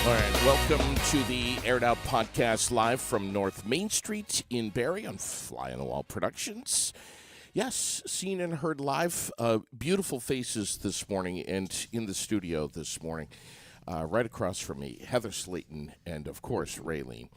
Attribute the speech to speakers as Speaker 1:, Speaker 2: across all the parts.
Speaker 1: All right, welcome to the Aired Out Podcast live from North Main Street in Barrie on Fly on the Wall Productions. Yes, seen and heard live. Beautiful faces this morning and in the studio this morning. Right across from me, Heather Slayton and, of course, Raylene.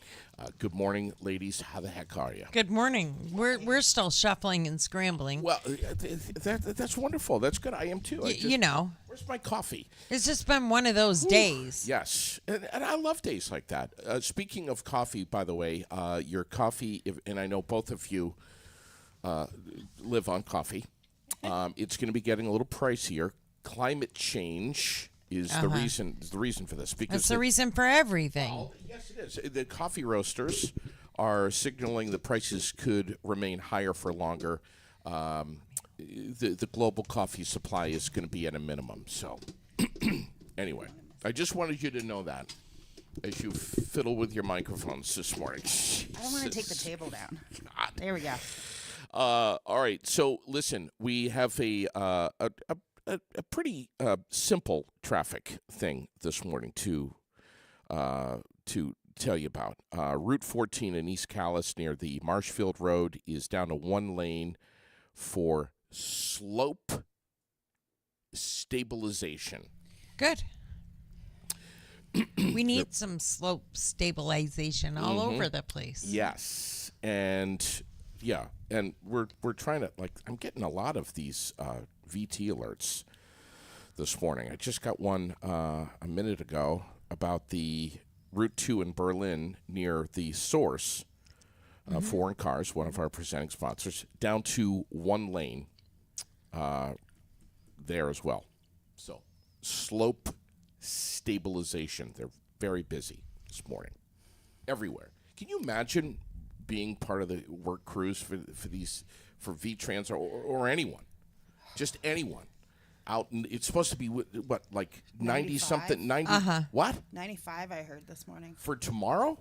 Speaker 1: Good morning, ladies. How the heck are you?
Speaker 2: Good morning. We're still shuffling and scrambling.
Speaker 1: Well, that's wonderful. That's good. I am too. Where's my coffee?
Speaker 2: It's just been one of those days.
Speaker 1: Yes, and I love days like that. Speaking of coffee, by the way, your coffee, and I know both of you live on coffee. It's going to be getting a little pricier. Climate change is the reason for this. Because
Speaker 2: that's the reason for everything.
Speaker 1: Well, yes, it is. The coffee roasters are signaling the prices could remain higher for longer. The global coffee supply is going to be at a minimum. So, anyway, I just wanted you to know that as you fiddle with your microphones this morning.
Speaker 3: I don't want to take the table down.
Speaker 1: God.
Speaker 3: There we go.
Speaker 1: All right. So, listen, we have a pretty simple traffic thing this morning to tell you about. Route 14 in East Calais near the Marshfield Road is down to one lane for slope stabilization.
Speaker 2: Good. We need some slope stabilization all over the place.
Speaker 1: Yes, and we're trying to, I'm getting a lot of these VT alerts this morning. I just got one a minute ago about the Route 2 in Berlin near the Source. Foreign Cars, one of our presenting sponsors, down to one lane there as well. So, slope stabilization. They're very busy this morning. Everywhere. Can you imagine being part of the work crews for VTrans or anyone? Just anyone. Out, and it's supposed to be, 90-something? 90? What?
Speaker 3: 95, I heard this morning.
Speaker 1: For tomorrow?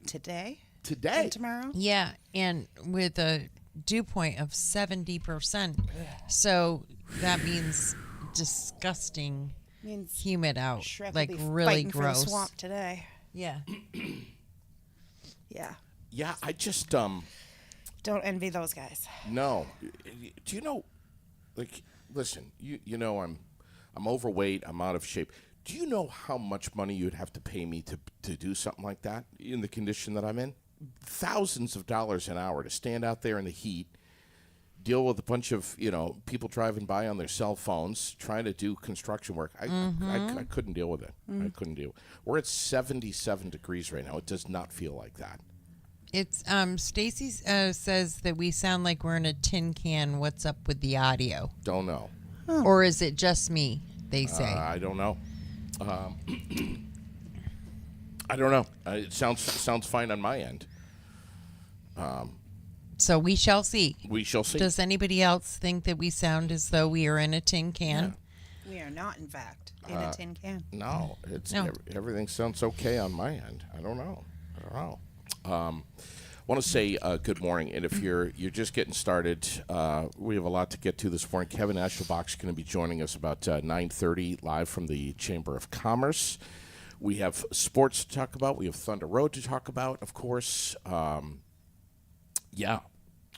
Speaker 3: Today?
Speaker 1: Today?
Speaker 3: Tomorrow?
Speaker 2: Yeah, and with a dew point of 70%. So that means disgusting, humid out,
Speaker 3: Shrek
Speaker 2: like
Speaker 3: will be
Speaker 2: really
Speaker 3: fighting
Speaker 2: gross.
Speaker 3: For the swamp today.
Speaker 2: Yeah.
Speaker 3: Yeah.
Speaker 1: Yeah, I just
Speaker 3: Don't envy those guys.
Speaker 1: no. Do you know? Listen, you know I'm overweight. I'm out of shape. Do you know how much money you'd have to pay me to do something like that in the condition that I'm in? Thousands of dollars an hour to stand out there in the heat, deal with a bunch of people driving by on their cell phones trying to do construction work. I couldn't deal with it. I couldn't deal. We're at 77 degrees right now. It does not feel like that.
Speaker 2: It's Stacy says that we sound like we're in a tin can. What's up with the audio?
Speaker 1: Don't know.
Speaker 2: Or is it just me? They say.
Speaker 1: I don't know. I don't know. It sounds fine on my end.
Speaker 2: So we shall see.
Speaker 1: We shall see.
Speaker 2: Does anybody else think that we sound as though we are in a tin can?
Speaker 1: Yeah.
Speaker 3: We are not, in fact, in a tin can.
Speaker 1: No, everything sounds okay on my end. I don't know. Want to say good morning, and if you're just getting started, we have a lot to get to this morning. Kevin Ashelbach's going to be joining us about 9:30 live from the Chamber of Commerce. We have sports to talk about. We have Thunder Road to talk about, of course.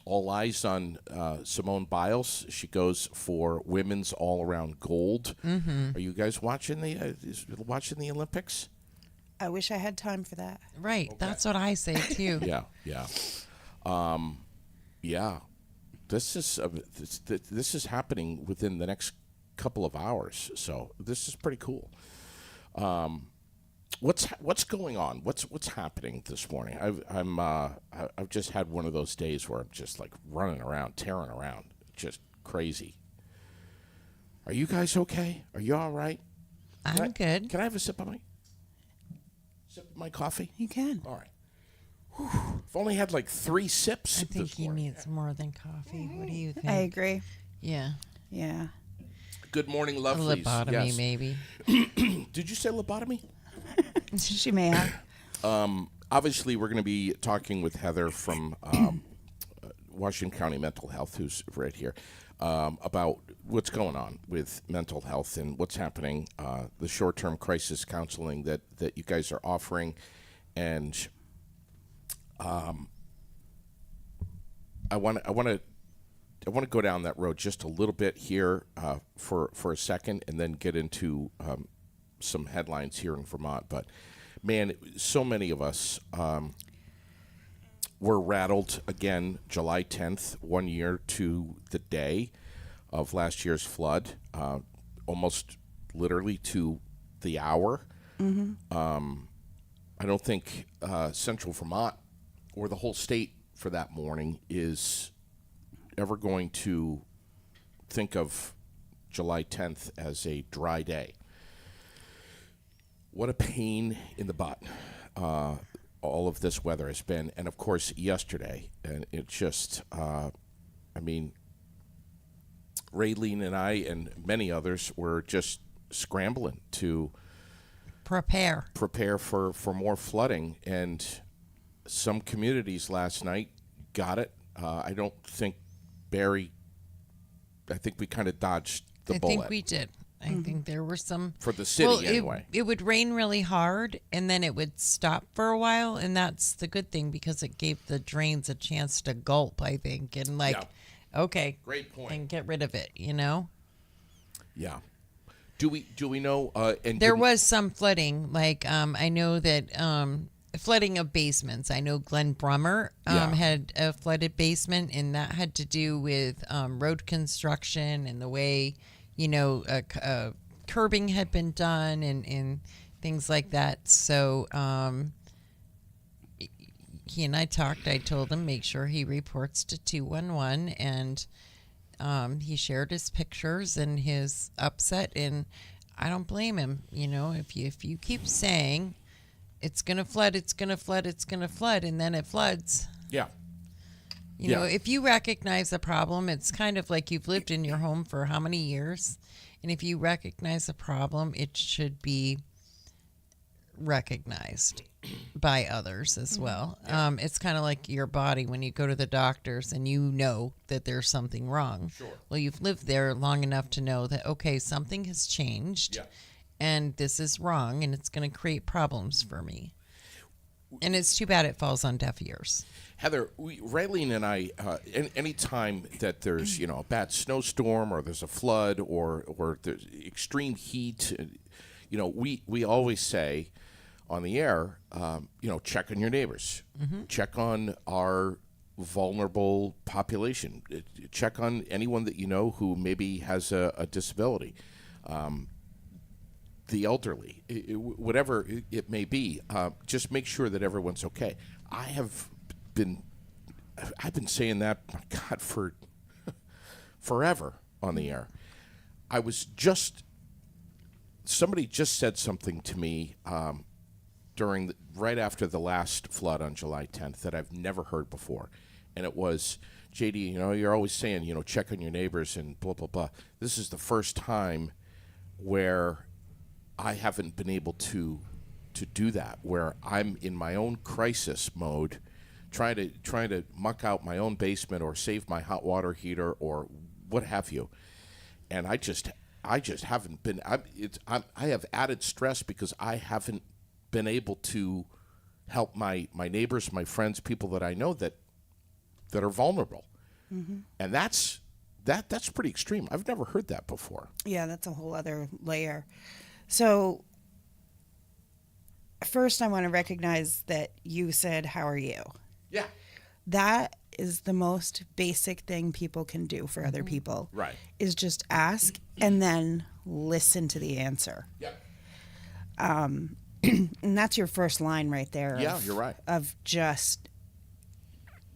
Speaker 1: All eyes on Simone Biles. She goes for women's all-around gold. Mm-hmm. Are you guys watching the Olympics?
Speaker 3: I wish I had time for that.
Speaker 2: Right. Okay. That's what I say, too.
Speaker 1: Yeah. This is happening within the next couple of hours, so this is pretty cool. What's going on? What's happening this morning? I've just had one of those days where I'm just like running around, tearing around, just crazy. Are you guys okay? Are you all right?
Speaker 2: I'm good.
Speaker 1: Can I have a sip of my coffee?
Speaker 3: You can.
Speaker 1: All right. I've only had like 3 sips.
Speaker 2: I think he needs more than coffee. What do you think?
Speaker 3: I agree.
Speaker 2: Yeah.
Speaker 3: Yeah.
Speaker 1: Good morning, lovelies.
Speaker 2: Lobotomy, maybe.
Speaker 1: Did you say lobotomy?
Speaker 3: She may have.
Speaker 1: Obviously, we're going to be talking with Heather from Washington County Mental Health, who's right here. about what's going on with mental health and what's happening, the short-term crisis counseling that you guys are offering, and I want to go down that road just a little bit here for a second, and then get into some headlines here in Vermont. But man, so many of us were rattled again. July 10th, 1 year to the day of last year's flood, almost literally to the hour. I don't think Central Vermont or the whole state, for that morning, is ever going to think of July 10th as a dry day. What a pain in the butt all of this weather has been. And, of course, yesterday. And it just, Raylene and I and many others were just scrambling to
Speaker 2: Prepare
Speaker 1: for more flooding. And some communities last night got it. I don't think Barry, I think we kind of dodged the bullet.
Speaker 2: I think we did. I think there were some
Speaker 1: for the city anyway.
Speaker 2: It would rain really hard, and then it would stop for a while, and that's the good thing because it gave the drains a chance to gulp, I think, and okay,
Speaker 1: great point,
Speaker 2: and get rid of it. You know.
Speaker 1: Yeah. Do we know? And
Speaker 2: there was some flooding. I know that flooding of basements. I know Glen Brummer had a flooded basement, and that had to do with road construction and the way, curbing had been done and things like that. So he and I talked. I told him make sure he reports to 211, and he shared his pictures and his upset, and I don't blame him. If you keep saying it's gonna flood, it's gonna flood, it's gonna flood, and then it floods.
Speaker 1: Yeah.
Speaker 2: If you recognize a problem, it's kind of like you've lived in your home for how many years, and if you recognize a problem, it should be recognized by others as well. Yeah. It's kind of like your body when you go to the doctors and you know that there's something wrong.
Speaker 1: Sure.
Speaker 2: Well, you've lived there long enough to know that, okay, something has changed.
Speaker 1: Yeah. And
Speaker 2: this is wrong, and it's going to create problems for me. And it's too bad it falls on deaf ears.
Speaker 1: Heather, Raylene and I, any time that there's a bad snowstorm or there's a flood or there's extreme heat, we always say on the air, check on your neighbors, check on our vulnerable population, check on anyone that you know who maybe has a disability. The elderly, whatever it may be, just make sure that everyone's okay. I've been saying that, my God, for forever on the air. Somebody just said something to me right after the last flood on July 10th that I've never heard before, and it was, JD, you're always saying, check on your neighbors and blah blah blah. This is the first time where I haven't been able to do that, where I'm in my own crisis mode, trying to muck out my own basement or save my hot water heater or what have you, and I just haven't been. I have added stress because I haven't been able to help my neighbors, my friends, people that I know that are vulnerable, and that's pretty extreme. I've never heard that before.
Speaker 3: Yeah, that's a whole other layer. So first I want to recognize that you said, how are you?
Speaker 1: Yeah.
Speaker 3: That is the most basic thing people can do for other people.
Speaker 1: Right.
Speaker 3: Is just ask and then listen to the answer.
Speaker 1: Yeah.
Speaker 3: And that's your first line right there.
Speaker 1: Yeah, you're right.
Speaker 3: Of just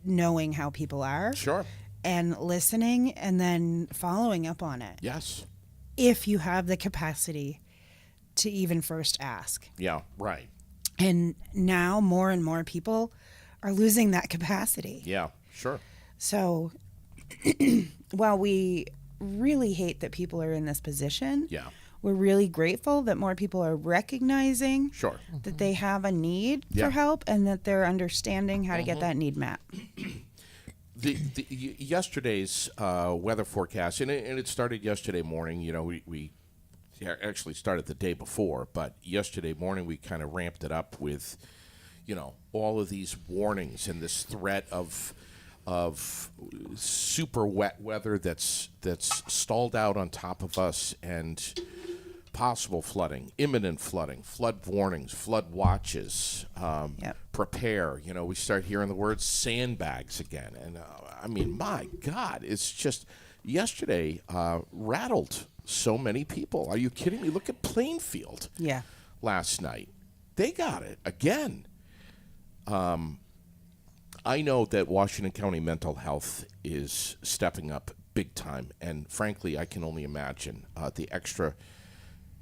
Speaker 3: knowing how people are.
Speaker 1: Sure.
Speaker 3: And listening and then following up on it.
Speaker 1: Yes.
Speaker 3: If you have the capacity to even first ask.
Speaker 1: Yeah, right.
Speaker 3: And now more and more people are losing that capacity.
Speaker 1: Yeah, sure.
Speaker 3: So while we really hate that people are in this position, we're really grateful that more people are recognizing that they have a need for help and that they're understanding how to get that need met.
Speaker 1: Yesterday's weather forecast, and it started yesterday morning. You know, we actually started the day before, but yesterday morning we kind of ramped it up with, you know, all of these warnings and this threat of super wet weather that's stalled out on top of us, and possible flooding, imminent flooding, flood warnings, flood watches. Prepare. You know, we start hearing the word sandbags again, and I mean, my God, it's just yesterday rattled so many people. Are you kidding me? Look at Plainfield.
Speaker 3: Yeah.
Speaker 1: Last night, they got it again. I know that Washington County mental health is stepping up big time, and frankly, I can only imagine the extra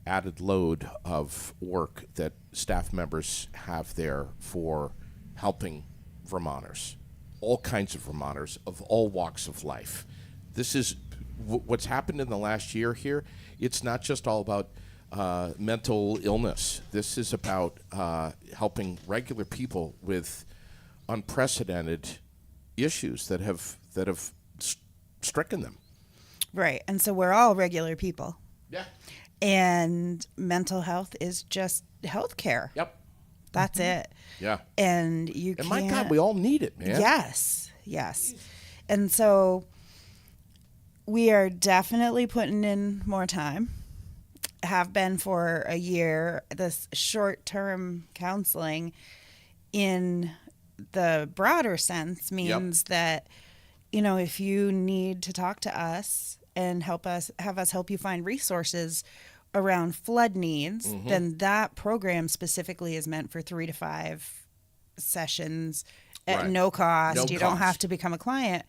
Speaker 1: added load of work that staff members have there for helping Vermonters, all kinds of Vermonters of all walks of life. This is what's happened in the last year here. It's not just all about mental illness. This is about helping regular people with unprecedented issues that have stricken them.
Speaker 3: Right. And so we're all regular people.
Speaker 1: Yeah.
Speaker 3: And mental health is just health care.
Speaker 1: Yep.
Speaker 3: That's it.
Speaker 1: Yeah.
Speaker 3: And you
Speaker 1: and
Speaker 3: can't.
Speaker 1: My God, we all need it, man.
Speaker 3: Yes. And so we are definitely putting in more time. Have been for a year. This short-term counseling in the broader sense means that, you know, if you need to talk to us and have us help you find resources around flood needs, then that program specifically is meant for 3 to 5 sessions at no cost. You don't have to become a client,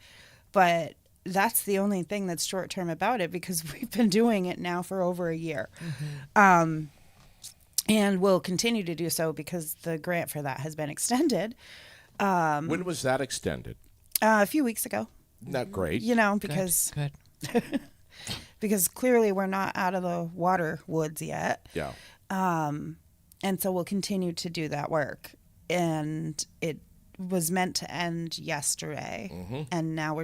Speaker 3: but that's the only thing that's short term about it, because we've been doing it now for over a year. And we'll continue to do so because the grant for that has been extended.
Speaker 1: When was that extended?
Speaker 3: A few weeks ago.
Speaker 1: Not great.
Speaker 3: You know, because
Speaker 2: Good.
Speaker 3: because clearly we're not out of the water woods yet.
Speaker 1: Yeah.
Speaker 3: And so we'll continue to do that work. And it was meant to end yesterday. And now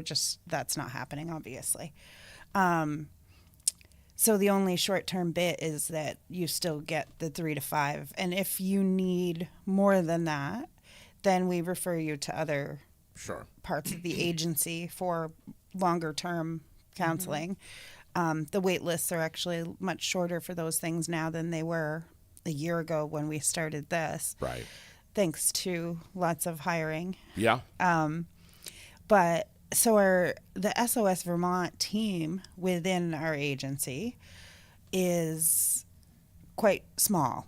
Speaker 3: that's not happening, obviously. So the only short-term bit is that you still get the 3 to 5. And if you need more than that, then we refer you to other parts of the agency for longer-term counseling. The wait lists are actually much shorter for those things now than they were a year ago when we started this.
Speaker 1: Right.
Speaker 3: Thanks to lots of hiring.
Speaker 1: Yeah.
Speaker 3: But so the SOS Vermont team within our agency is quite small.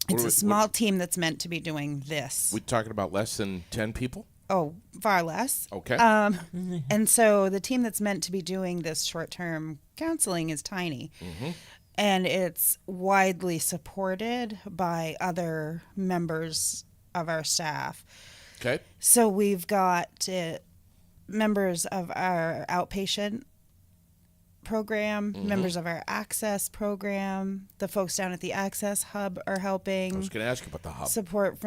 Speaker 3: It's a small team that's meant to be doing this.
Speaker 1: We're talking about less than 10 people?
Speaker 3: Oh, far less.
Speaker 1: Okay.
Speaker 3: And so the team that's meant to be doing this short-term counseling is tiny. And it's widely supported by other members of our staff.
Speaker 1: Okay.
Speaker 3: So we've got members of our outpatient program, members of our access program. The folks down at the Access Hub are helping.
Speaker 1: I was going to ask you about the hub.
Speaker 3: Support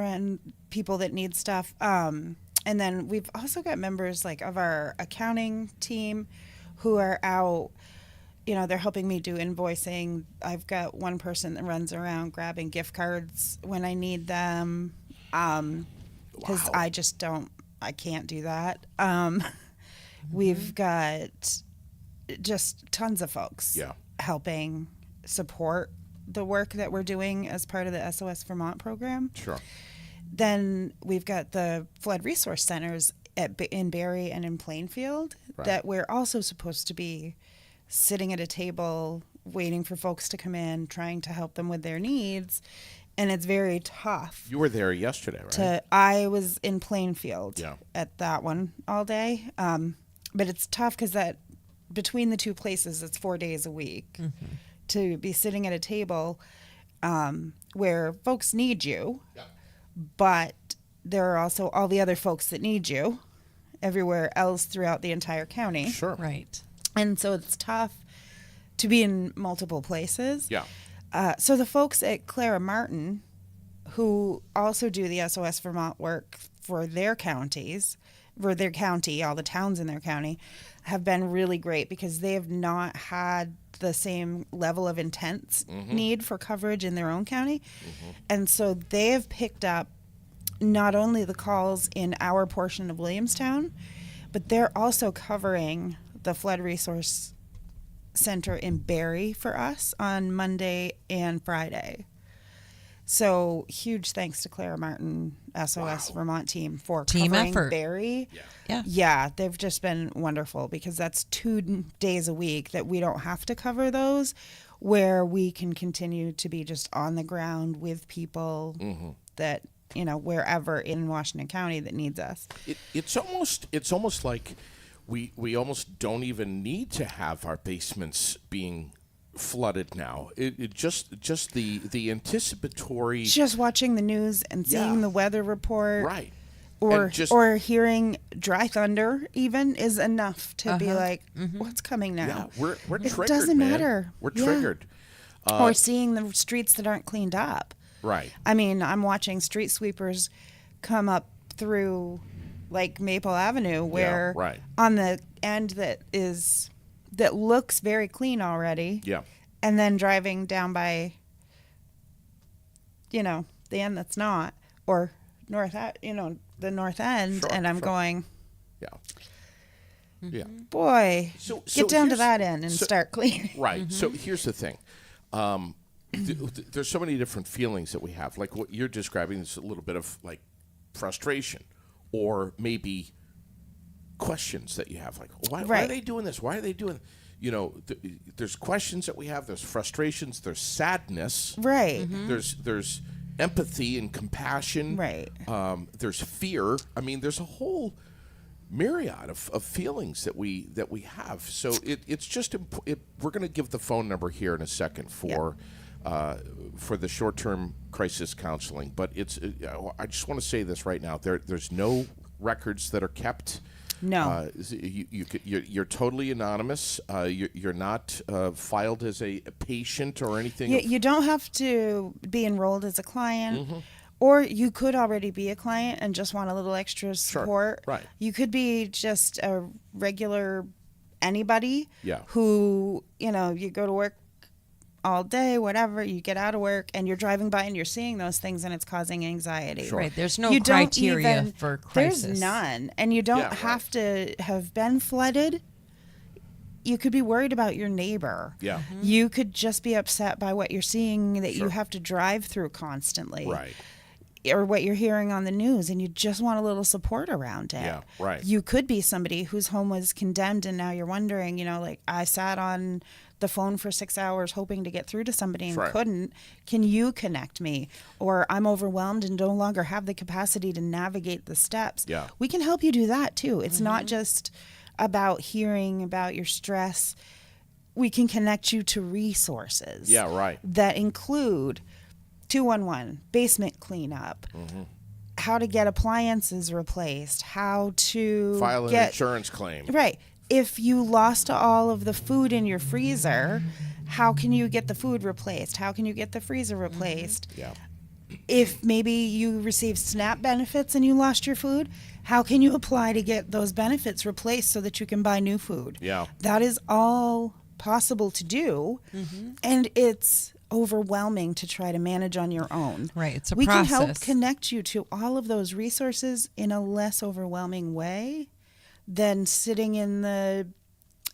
Speaker 3: people that need stuff. And then we've also got members like of our accounting team who are out. You know, they're helping me do invoicing. I've got one person that runs around grabbing gift cards when I need them. Because I can't do that. We've got just tons of folks helping support the work that we're doing as part of the SOS Vermont program.
Speaker 1: Sure.
Speaker 3: Then we've got the flood resource centers in Barrie and in Plainfield that we're also supposed to be sitting at a table waiting for folks to come in, trying to help them with their needs. And it's very tough.
Speaker 1: You were there yesterday, right?
Speaker 3: I was in Plainfield at that one all day. But it's tough because that between the two places, it's 4 days a week to be sitting at a table where folks need you, but there are also all the other folks that need you everywhere else throughout the entire county.
Speaker 1: Sure.
Speaker 2: Right.
Speaker 3: And so it's tough to be in multiple places.
Speaker 1: Yeah.
Speaker 3: So the folks at Clara Martin, who also do the SOS Vermont work for their counties, or their county, all the towns in their county, have been really great because they have not had the same level of intense need for coverage in their own county. And so they have picked up not only the calls in our portion of Williamstown, but they're also covering the Flood Resource Center in Barrie for us on Monday and Friday. So huge thanks to Clara Martin, SOS Vermont team for
Speaker 2: Team
Speaker 3: covering
Speaker 2: effort.
Speaker 3: Barrie.
Speaker 2: Yeah.
Speaker 3: Yeah, they've just been wonderful because that's 2 days a week that we don't have to cover those, where we can continue to be just on the ground with people that, you know, wherever in Washington County that needs us.
Speaker 1: It's almost like we almost don't even need to have our basements being flooded now. It just the anticipatory,
Speaker 3: Just watching the news and seeing
Speaker 1: Yeah.
Speaker 3: the weather report.
Speaker 1: right.
Speaker 3: Or
Speaker 1: And just-
Speaker 3: or hearing dry thunder even is enough to be like, what's coming now?
Speaker 1: Yeah, we're
Speaker 3: It
Speaker 1: triggered.
Speaker 3: doesn't
Speaker 1: man.
Speaker 3: matter.
Speaker 1: We're
Speaker 3: Yeah.
Speaker 1: triggered.
Speaker 3: Or seeing the streets that aren't cleaned up.
Speaker 1: Right.
Speaker 3: I mean, I'm watching street sweepers come up through like Maple Avenue where
Speaker 1: right.
Speaker 3: on the end that looks very clean already.
Speaker 1: Yeah.
Speaker 3: And then driving down by, you know, the end that's not, or the north end,
Speaker 1: Sure,
Speaker 3: and I'm
Speaker 1: sure.
Speaker 3: going,
Speaker 1: Yeah. Yeah.
Speaker 3: boy,
Speaker 1: So
Speaker 3: get down to
Speaker 1: here's-
Speaker 3: that end and
Speaker 1: so-
Speaker 3: start cleaning.
Speaker 1: Right. So here's the thing. There's so many different feelings that we have. Like what you're describing is a little bit of like frustration, or maybe questions that you have. Like, why are
Speaker 3: Right.
Speaker 1: they doing this? Why are they doing? You know, there's questions that we have. There's frustrations. There's sadness.
Speaker 3: Right.
Speaker 1: There's empathy and compassion.
Speaker 3: Right.
Speaker 1: There's fear. I mean, there's a whole myriad of feelings that we have. So it's just we're going to give the phone number here in a second for the short-term crisis counseling. But I just want to say this right now. There's no records that are kept.
Speaker 3: No.
Speaker 1: You're totally anonymous. You're not filed as a patient or anything.
Speaker 3: You don't have to be enrolled as a client,
Speaker 1: Mm-hmm.
Speaker 3: or you could already be a client and just want a little extra support.
Speaker 1: right.
Speaker 3: You could be just a regular anybody
Speaker 1: Yeah.
Speaker 3: who, you know, you go to work all day, whatever, you get out of work and you're driving by and you're seeing those things and it's causing anxiety.
Speaker 1: Sure.
Speaker 2: Right. There's no
Speaker 3: You don't
Speaker 2: criteria
Speaker 3: even-
Speaker 2: for crisis.
Speaker 3: There's none. And you don't
Speaker 1: Yeah, right.
Speaker 3: have to have been flooded. You could be worried about your neighbor.
Speaker 1: Yeah.
Speaker 3: You could just be upset by what you're seeing that
Speaker 1: Sure.
Speaker 3: you have to drive through constantly.
Speaker 1: Right.
Speaker 3: Or what you're hearing on the news, and you just want a little support around it.
Speaker 1: Yeah, right.
Speaker 3: You could be somebody whose home was condemned, and now you're wondering, you know, like, I sat on the phone for 6 hours hoping to get through to somebody and
Speaker 1: Right.
Speaker 3: couldn't. Can you connect me? Or I'm overwhelmed and no longer have the capacity to navigate the steps.
Speaker 1: Yeah.
Speaker 3: We can help you do that too. It's not just about hearing about your stress. We can connect you to resources.
Speaker 1: Yeah, right.
Speaker 3: That include 211, basement cleanup, how to get appliances replaced, how to
Speaker 1: File an
Speaker 3: get
Speaker 1: insurance claim.
Speaker 3: right. If you lost all of the food in your freezer, how can you get the food replaced? How can you get the freezer replaced?
Speaker 1: Yeah.
Speaker 3: If maybe you received SNAP benefits and you lost your food, how can you apply to get those benefits replaced so that you can buy new food?
Speaker 1: Yeah.
Speaker 3: That is all possible to do, and it's overwhelming to try to manage on your own.
Speaker 2: Right, it's a
Speaker 3: we can help
Speaker 2: process.
Speaker 3: connect you to all of those resources in a less overwhelming way than sitting in the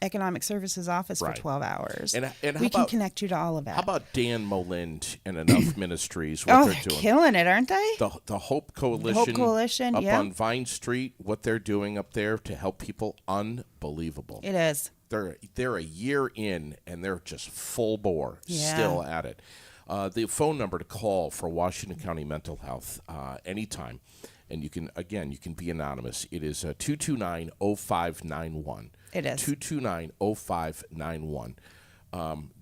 Speaker 3: economic services office
Speaker 1: Right.
Speaker 3: for 12 hours.
Speaker 1: And how
Speaker 3: we can
Speaker 1: about-
Speaker 3: connect you to all of it.
Speaker 1: How about Dan Molind and Enough Ministries? What
Speaker 3: oh,
Speaker 1: they're
Speaker 3: they're
Speaker 1: doing.
Speaker 3: killing it, aren't they?
Speaker 1: The Hope Coalition.
Speaker 3: Coalition,
Speaker 1: up
Speaker 3: yeah.
Speaker 1: on Vine Street. What they're doing up there to help people, unbelievable.
Speaker 3: It is.
Speaker 1: They're a year in and they're just full bore,
Speaker 3: Yeah.
Speaker 1: still at it. The phone number to call for Washington County Mental Health anytime, and you can be anonymous. It is 229-0591.
Speaker 3: It is.
Speaker 1: 229-0591.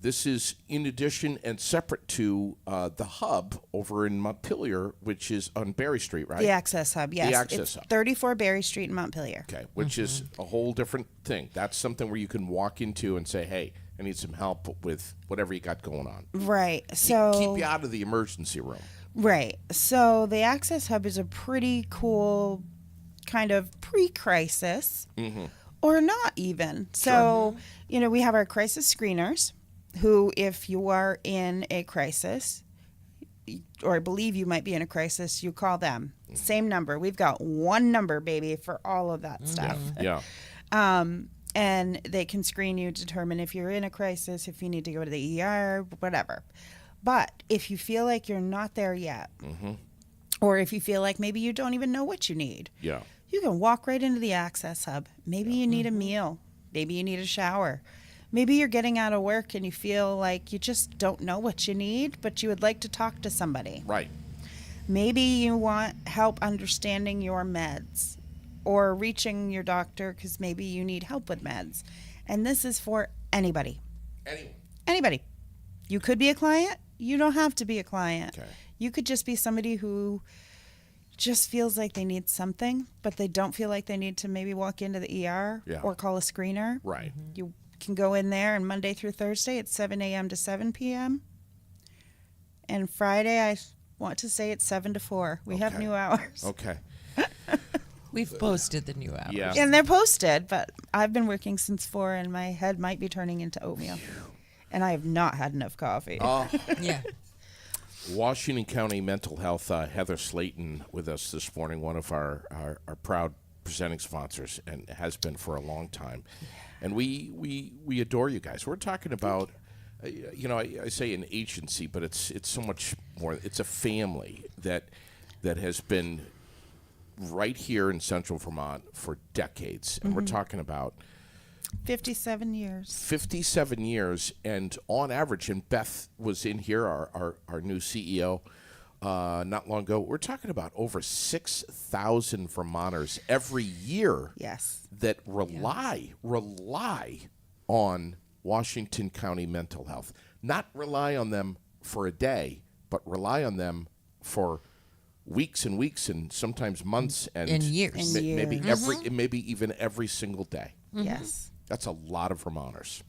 Speaker 1: This is in addition and separate to the hub over in Montpelier, which is on Berry Street, right?
Speaker 3: The Access Hub, yes.
Speaker 1: Access
Speaker 3: it's
Speaker 1: Hub.
Speaker 3: 34 Berry Street in Montpelier.
Speaker 1: Okay, which is a whole different thing. That's something where you can walk into and say, hey, I need some help with whatever you got going on.
Speaker 3: Right. So
Speaker 1: Keep you out of the emergency room.
Speaker 3: Right. So the Access Hub is a pretty cool kind of pre-crisis or not even. So, we have our crisis screeners who, if you are in a crisis or believe you might be in a crisis, you call them. Same number. We've got one number, baby, for all of that stuff.
Speaker 1: Yeah.
Speaker 3: And they can screen you, determine if you're in a crisis, if you need to go to the ER, whatever. But if you feel like you're not there yet, or if you feel like maybe you don't even know what you need,
Speaker 1: Yeah.
Speaker 3: you can walk right into the Access Hub. Maybe you need a meal. Maybe you need a shower. Maybe you're getting out of work and you feel like you just don't know what you need, but you would like to talk to somebody.
Speaker 1: Right.
Speaker 3: Maybe you want help understanding your meds or reaching your doctor because maybe you need help with meds. And this is for anybody. Anybody. You could be a client. You don't have to be a client.
Speaker 1: Okay.
Speaker 3: You could just be somebody who just feels like they need something, but they don't feel like they need to maybe walk into the ER or call a screener.
Speaker 1: Right.
Speaker 3: You can go in there, and Monday through Thursday it's 7 a.m. to 7 p.m. And Friday, I want to say it's 7 to 4. We have new hours.
Speaker 1: Okay.
Speaker 2: We've posted the new hours.
Speaker 1: Yeah.
Speaker 3: And they're posted, but I've been working since 4, and my head might be turning into oatmeal. And I have not had enough coffee.
Speaker 2: Yeah.
Speaker 1: Washington County Mental Health, Heather Slayton with us this morning, one of our proud presenting sponsors, and has been for a long time. And we adore you guys. We're talking about, I say an agency, but it's so much more. It's a family that has been right here in Central Vermont for decades. And we're talking about
Speaker 3: 57 years.
Speaker 1: 57 years, and on average, and Beth was in here, our new CEO, not long ago. We're talking about over 6,000 Vermonters every year
Speaker 3: Yes.
Speaker 1: that rely on Washington County Mental Health. Not rely on them for a day, but rely on them for weeks and weeks and sometimes months and
Speaker 2: years.
Speaker 3: And
Speaker 1: maybe
Speaker 3: years.
Speaker 1: maybe even every single day.
Speaker 3: Yes.
Speaker 1: That's a lot of Vermonters.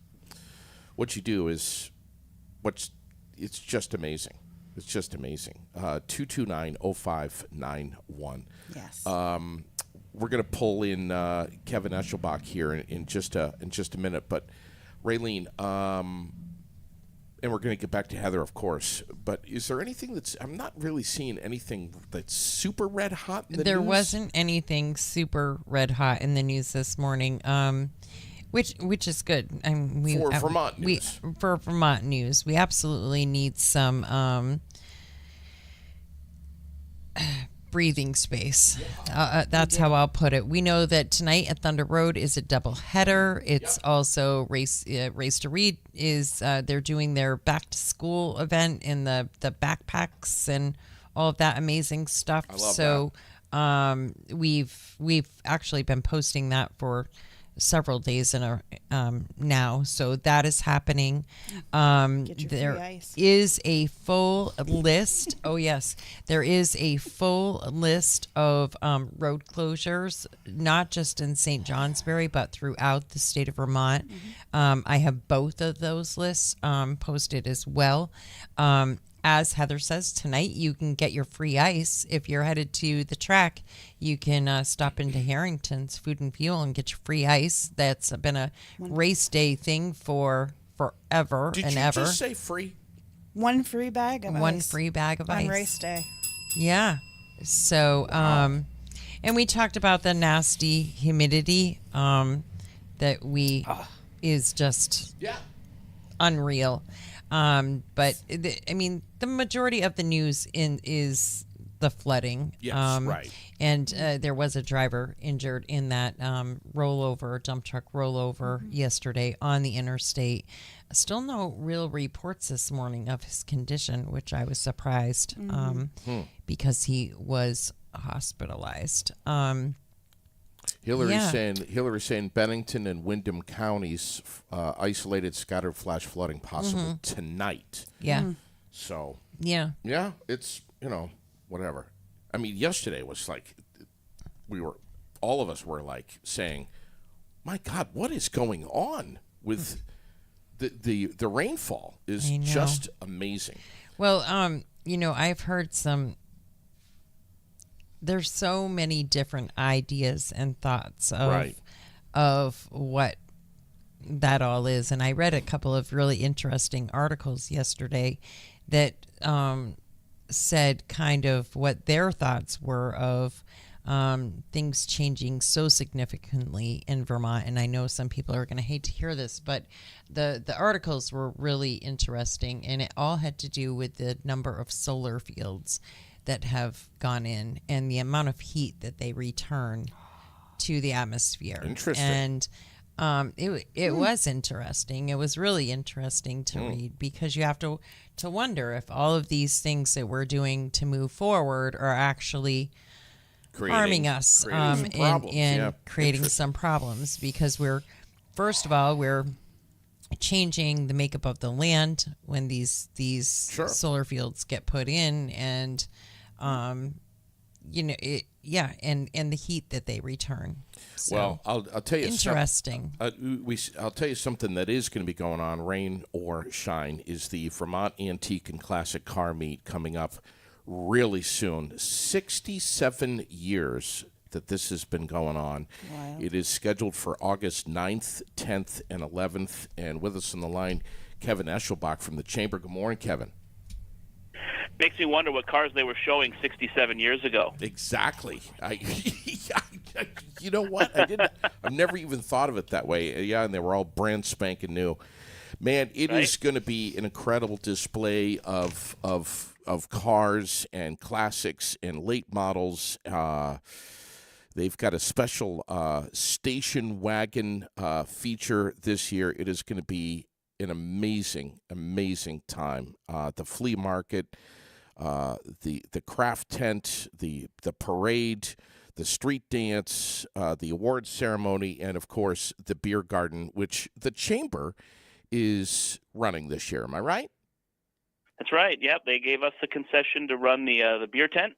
Speaker 1: What you do is, it's just amazing. It's just amazing. 229-0591.
Speaker 3: Yes.
Speaker 1: We're going to pull in Kevin Eschelbach here in just a minute, but Raylene, and we're going to get back to Heather, of course. But is there anything I'm not really seeing anything that's super red hot in the
Speaker 2: There
Speaker 1: news?
Speaker 2: wasn't anything super red hot in the news this morning, which is good. I mean,
Speaker 1: For Vermont news.
Speaker 2: For Vermont news, we absolutely need some breathing space. That's how I'll put it. We know that tonight at Thunder Road is a double header. It's also Race to Read is they're doing their back to school event in the backpacks and all of that amazing stuff.
Speaker 1: I love
Speaker 2: so we've actually been posting that for several days now, so that is happening.
Speaker 3: Get your
Speaker 2: There
Speaker 3: free ice.
Speaker 2: is a full list. Oh yes, there is a full list of road closures, not just in St. Johnsbury, but throughout the state of Vermont. I have both of those lists posted as well. As Heather says, tonight you can get your free ice. If you're headed to the track, you can stop into Harrington's Food and Fuel and get your free ice. That's been a race day thing for forever
Speaker 1: Did
Speaker 2: and
Speaker 1: you
Speaker 2: ever.
Speaker 1: just say free?
Speaker 3: One free bag of
Speaker 2: One
Speaker 3: ice
Speaker 2: free bag of
Speaker 3: on
Speaker 2: ice.
Speaker 3: race day.
Speaker 2: Yeah. So, and we talked about the nasty humidity that is just unreal. But I mean, the majority of the news is the flooding.
Speaker 1: Yes, right.
Speaker 2: And there was a driver injured in that dump truck rollover yesterday on the interstate. Still no real reports this morning of his condition, which I was surprised because he was hospitalized.
Speaker 1: Hillary's saying Bennington and Windham counties isolated scattered flash flooding possible tonight.
Speaker 2: Yeah.
Speaker 1: So
Speaker 2: Yeah.
Speaker 1: yeah, it's whatever. I mean, yesterday was like all of us were like saying, "My God, what is going on with the rainfall is
Speaker 2: I know.
Speaker 1: just amazing."
Speaker 2: Well, I've heard there's so many different ideas and thoughts of
Speaker 1: Right.
Speaker 2: what that all is. And I read a couple of really interesting articles yesterday that said kind of what their thoughts were of things changing so significantly in Vermont. And I know some people are going to hate to hear this, but the articles were really interesting, and it all had to do with the number of solar fields that have gone in and the amount of heat that they return to the atmosphere.
Speaker 1: Interesting.
Speaker 2: And it was interesting. It was really interesting to read, because you have to wonder if all of these things that we're doing to move forward are actually harming us
Speaker 1: creating some problems.
Speaker 2: and
Speaker 1: Yeah.
Speaker 2: creating
Speaker 1: Interesting.
Speaker 2: some problems, because first of all, we're changing the makeup of the land when these
Speaker 1: Sure.
Speaker 2: solar fields get put in, and and the heat that they return. So,
Speaker 1: Well, I'll tell you
Speaker 2: interesting.
Speaker 1: I'll tell you something that is going to be going on, rain or shine, is the Vermont Antique and Classic Car Meet coming up really soon. 67 years that this has been going on.
Speaker 3: Wow.
Speaker 1: It is scheduled for August 9th, 10th, and 11th. And with us on the line, Kevin Eschelbach from the Chamber. Good morning, Kevin.
Speaker 4: Makes me wonder what cars they were showing 67 years ago.
Speaker 1: Exactly. You know what? I've never even thought of it that way. Yeah, and they were all brand spanking new. Man, it is
Speaker 4: Right?
Speaker 1: going to be an incredible display of cars and classics and late models. They've got a special station wagon feature this year. It is going to be an amazing, amazing time. The flea market, the craft tent, the parade, the street dance, the awards ceremony, and of course the beer garden, which the Chamber is running this year. Am I right?
Speaker 4: That's right. Yep, they gave us the concession to run the beer tent,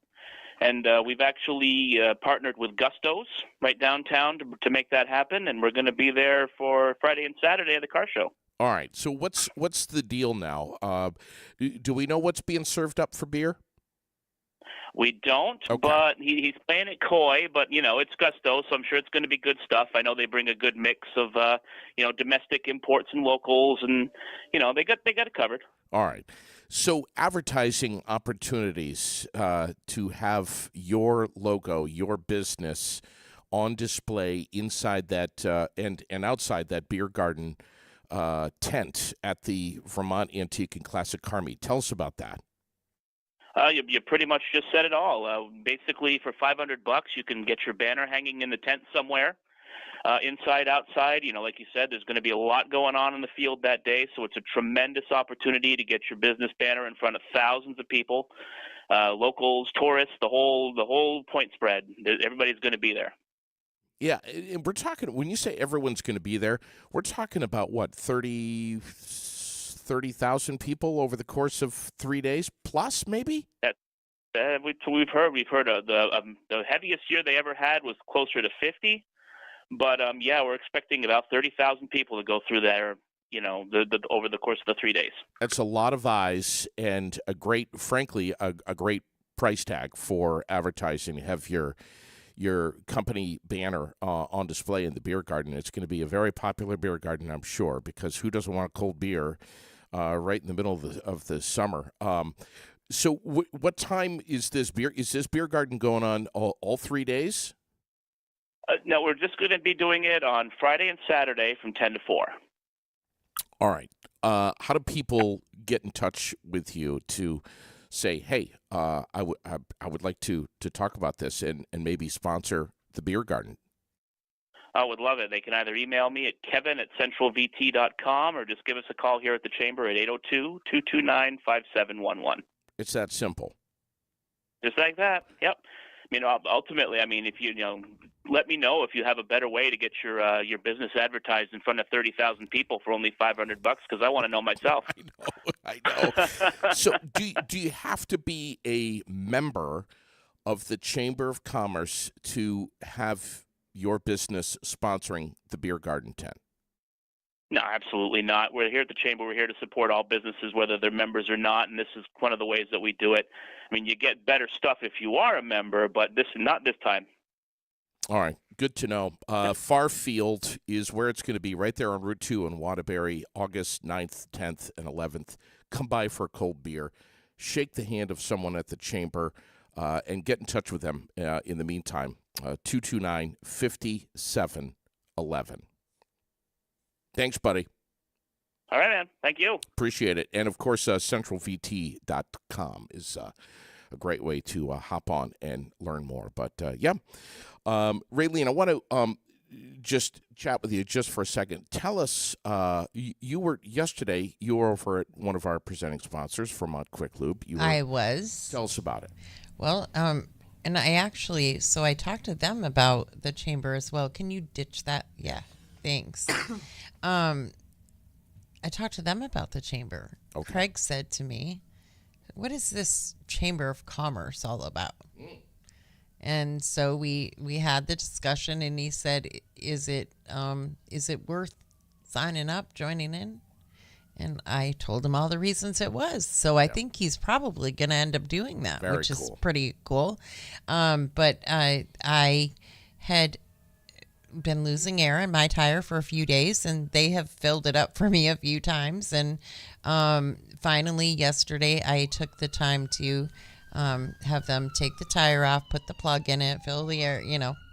Speaker 4: and we've actually partnered with Gusto's right downtown to make that happen, and we're going to be there for Friday and Saturday at the car show.
Speaker 1: All right. So what's the deal now? Do we know what's being served up for beer?
Speaker 4: We don't,
Speaker 1: Okay.
Speaker 4: but he's playing it coy. But it's Gusto, so I'm sure it's going to be good stuff. I know they bring a good mix of domestic imports and locals, and they got it covered.
Speaker 1: All right. So advertising opportunities to have your logo, your business on display inside that and outside that beer garden tent at the Vermont Antique and Classic Car Meet. Tell us about that.
Speaker 4: You pretty much just said it all. Basically, for $500, you can get your banner hanging in the tent somewhere, inside, outside. Like you said, there's going to be a lot going on in the field that day, so it's a tremendous opportunity to get your business banner in front of thousands of people, locals, tourists, the whole point spread. Everybody's going to be there.
Speaker 1: Yeah, and we're talking, when you say everyone's going to be there, we're talking about what, 30,000 people over the course of 3 days plus, maybe?
Speaker 4: We've heard the heaviest year they ever had was closer to 50, but we're expecting about 30,000 people to go through there, over the course of the 3 days.
Speaker 1: That's a lot of eyes and frankly, a great price tag for advertising. Have your company banner on display in the beer garden. It's going to be a very popular beer garden, I'm sure, because who doesn't want a cold beer right in the middle of the summer? So what time is this beer garden going on all 3 days?
Speaker 4: No, we're just going to be doing it on Friday and Saturday from 10 to 4.
Speaker 1: All right. How do people get in touch with you to say, hey, I would like to talk about this and maybe sponsor the beer garden?
Speaker 4: I would love it. They can either email me at kevin@centralvt.com or just give us a call here at the Chamber at 802-229-5711.
Speaker 1: It's that simple.
Speaker 4: Just like that. Yep. Ultimately, if you let me know if you have a better way to get your business advertised in front of 30,000 people for only $500, because I want to know myself.
Speaker 1: I know. So do you have to be a member of the Chamber of Commerce to have your business sponsoring the beer garden tent?
Speaker 4: No, absolutely not. We're here at the Chamber. We're here to support all businesses, whether they're members or not, and this is one of the ways that we do it. I mean, you get better stuff if you are a member, but not this time.
Speaker 1: All right, good to know. Farfield is where it's going to be, right there on Route 2 in Waterbury, August 9th, 10th, and 11th. Come by for a cold beer, shake the hand of someone at the Chamber, and get in touch with them in the meantime. 229-5711. Thanks, buddy.
Speaker 4: All right, man. Thank you.
Speaker 1: Appreciate it. And, of course, centralvt.com is a great way to hop on and learn more. But, yeah. Raylene, I want to just chat with you just for a second. Tell us, you were over at one of our presenting sponsors, Vermont Quick Lube.
Speaker 2: I was.
Speaker 1: Tell us about it.
Speaker 2: Well, and I talked to them about the Chamber as well. Can you ditch that? Yeah, thanks. I talked to them about the Chamber.
Speaker 1: Okay.
Speaker 2: Craig said to me, "What is this Chamber of Commerce all about?" And so we had the discussion, and he said, "Is it worth signing up, joining in?" And I told him all the reasons it was. So I think he's probably going to end up doing that, which is pretty cool. But I had been losing air in my tire for a few days, and they have filled it up for me a few times. And finally, yesterday, I took the time to have them take the tire off, put the plug in it, fill the air,